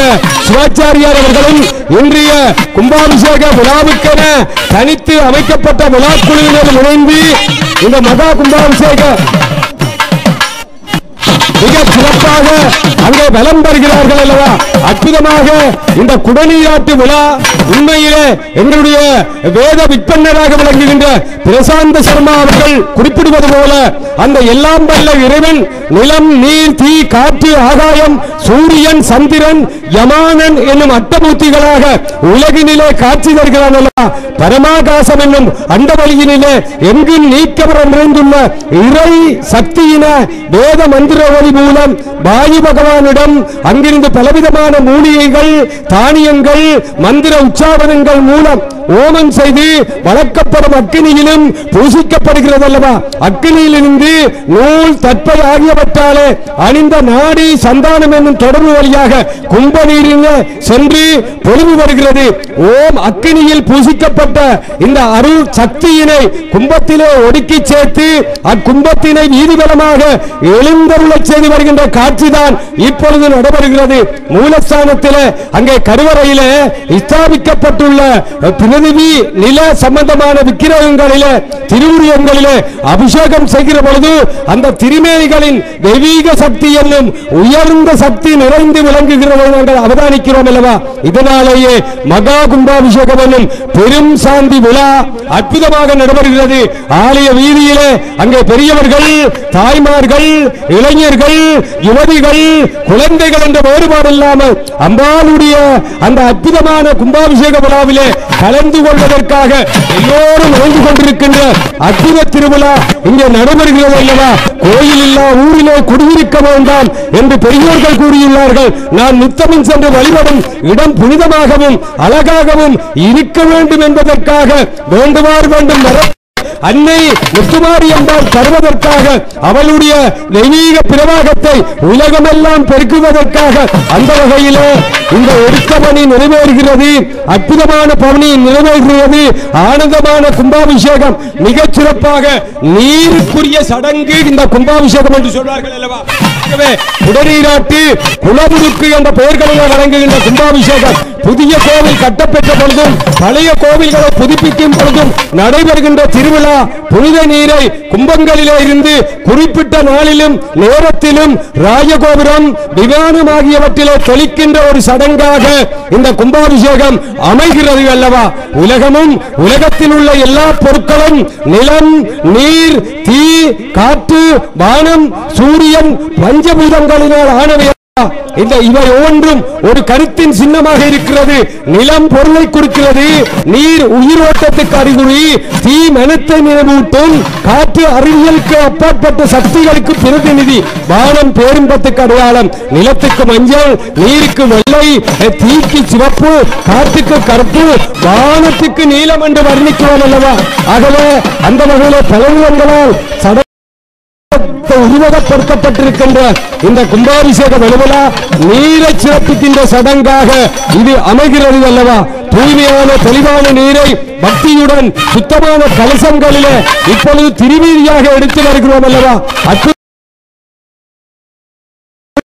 சிவாச்சாரியார் அவர்களும் இன்றைய கும்பாபிஷேக விழாவுக்கென தனித்து அமைக்கப்பட்ட விழாக்குழுவினர் இணைந்து இந்த மகா கும்பாபிஷேக மிக சிறப்பாக அங்கே வலம் வருகிறார்கள் அல்லவா. அற்புதமாக இந்த குடநீராட்டு விழா உண்மையிலே எங்களுடைய வேத விற்பனராக விளங்குகின்ற பிரசாந்த சர்மா அவர்கள் குறிப்பிடுவது போல அந்த எல்லாம் வல்ல இறைவன் நிலம் நீர் தீ காற்று ஆகாயம் சூரியன் சந்திரன் யமானன் என்னும் அட்டமூர்த்திகளாக உலகினிலே காட்சி தருகிறான் அல்லவா. பரமாகாசம் என்னும் அண்டவழியினிலே எங்கும் நீக்கவர நிறைந்துள்ள இறை சக்தியின வேத மந்திர ஒளி மூலம் வாயு பகவானிடம் அங்கிருந்து பலவிதமான மூலிகைகள் தானியங்கள் மந்திர உச்சாரணங்கள் மூலம் ஓமம் செய்து வளர்க்கப்படும் அக்கினியிலும் பூசிக்கப்படுகிறது அல்லவா. அக்கினியிலிருந்து நூல் தட்பை ஆகியவற்றாலே அணிந்த நாடி சந்தானம் என்னும் தொடர்பு வழியாக கும்ப நீரில் சென்று பொழிவு வருகிறது. ஓம் அக்கினியில் பூசிக்கப்பட்ட இந்த அருள் சக்தியினை கும்பத்திலே ஒடுக்கி சேர்த்து அக்கும்பத்தினை வீதிபலமாக எழுந்தருள செய்து வருகின்ற காட்சிதான் இப்பொழுது நடைபெறுகிறது. மூலஸ்தானத்திலே அங்கே கருவறையிலே ஸ்தாபிக்கப்பட்டுள்ள பிரதிவி நில சம்பந்தமான விக்கிரகங்களிலே திருவுருவங்களிலே அபிஷேகம் செய்கிற பொழுது அந்த திருமேனிகளின் தெய்வீக சக்தி என்னும் உயர்ந்த சக்தி நிறைந்து விளங்குகிறதை நாங்கள் அவதானிக்கிறோம் அல்லவா. இதனாலேயே மகா கும்பாபிஷேகம் என்னும் பெரும் சாந்தி விழா அற்புதமாக நடைபெறுகிறது. ஆலய வீதியிலே அங்கே பெரியவர்கள் தாய்மார்கள் இளைஞர்கள் யுவதிகள் குழந்தைகள் என்ற வேறுபாடு இல்லாமல் அம்பாளுடைய அந்த அற்புதமான கும்பாபிஷேக விழாவிலே கலந்து கொள்வதற்காக எல்லோரும் நுழைந்து கொண்டிருக்கின்ற அற்புத திருவிழா இங்கே நடைபெறுகிறது அல்லவா. கோயில் இல்லா ஊரிலே குடியிருக்க வேண்டாம் என்று பெரியோர்கள் கூறியுள்ளார்கள். நான் நித்தமும் சென்று வழிபடும் இடம் புனிதமாகவும் அழகாகவும் இருக்க வேண்டும் என்பதற்காக வேண்டுமாறு வேண்டும் அன்னை முத்துமாரி அம்பாள் தருவதற்காக அவளுடைய தெய்வீக பிரவாகத்தை உலகமெல்லாம் பெருக்குவதற்காக அந்த வகையிலே இந்த ஒடுக்க பணி நிறைவேறுகிறது. அற்புதமான பணி நிறைவேறுகிறது. ஆனந்தமான கும்பாபிஷேகம் மிகச் சிறப்பாக நீருக்குரிய சடங்கு இந்த கும்பாபிஷேகம் என்று சொல்வார்கள் அல்லவா. உடனீராட்டு குலமுழுக்கு என்ற பெயர்களில் வழங்குகின்ற கும்பாபிஷேகம் புதிய கோவில் கட்டப்பெற்ற பொழுதும் பழைய கோவில்களை புதுப்பிக்கும் பொழுதும் நடைபெறுகின்ற திருவிழா புனித நீரை கும்பங்களிலே இருந்து குறிப்பிட்ட நாளிலும் நேரத்திலும் ராஜகோபுரம் விமானம் ஆகியவற்றிலே தெளிக்கின்ற ஒரு சடங்காக இந்த கும்பாபிஷேகம் அமைகிறது அல்லவா. உலகமும் உலகத்தில் உள்ள எல்லா பொருட்களும் நிலம், நீர், தீ, காற்று, வானம், சூரியன் பஞ்சபூதங்களினால் ஆனவை. இந்த இவை ஒவ்வொன்றும் ஒரு கருத்தின் சின்னமாக இருக்கிறது. நிலம் பொருளை குறிக்கிறது, நீர் உயிரோட்டத்துக்கு அறிகுறி, தீ மனத்தை நினைவூட்டும், காற்று அறிவியலுக்கு அப்பாற்பட்ட சக்திகளுக்கு பிரதிநிதி, வானம் பேரின்பத்துக்கு அடையாளம், நிலத்துக்கு மஞ்சள், நீருக்கு வெள்ளை, தீக்கு சிவப்பு, காற்றுக்கு கருப்பு, வானத்துக்கு நீலம் என்று வர்ணிக்கிறோம் அல்லவா. ஆகவே அந்த வகையில் பலவிதங்களால் உருவகப்படுத்தப்பட்டிருக்கின்ற இந்த கும்பாபிஷேக விழா நீரை சிறப்பிக்கின்ற சடங்காக இது அமைகிறது அல்லவா. தூய்மையான தெளிவான நீரை பக்தியுடன் சுத்தமான கலசங்களிலே இப்பொழுது திருவீதியாக எடுத்து வருகிறோம் அல்லவா.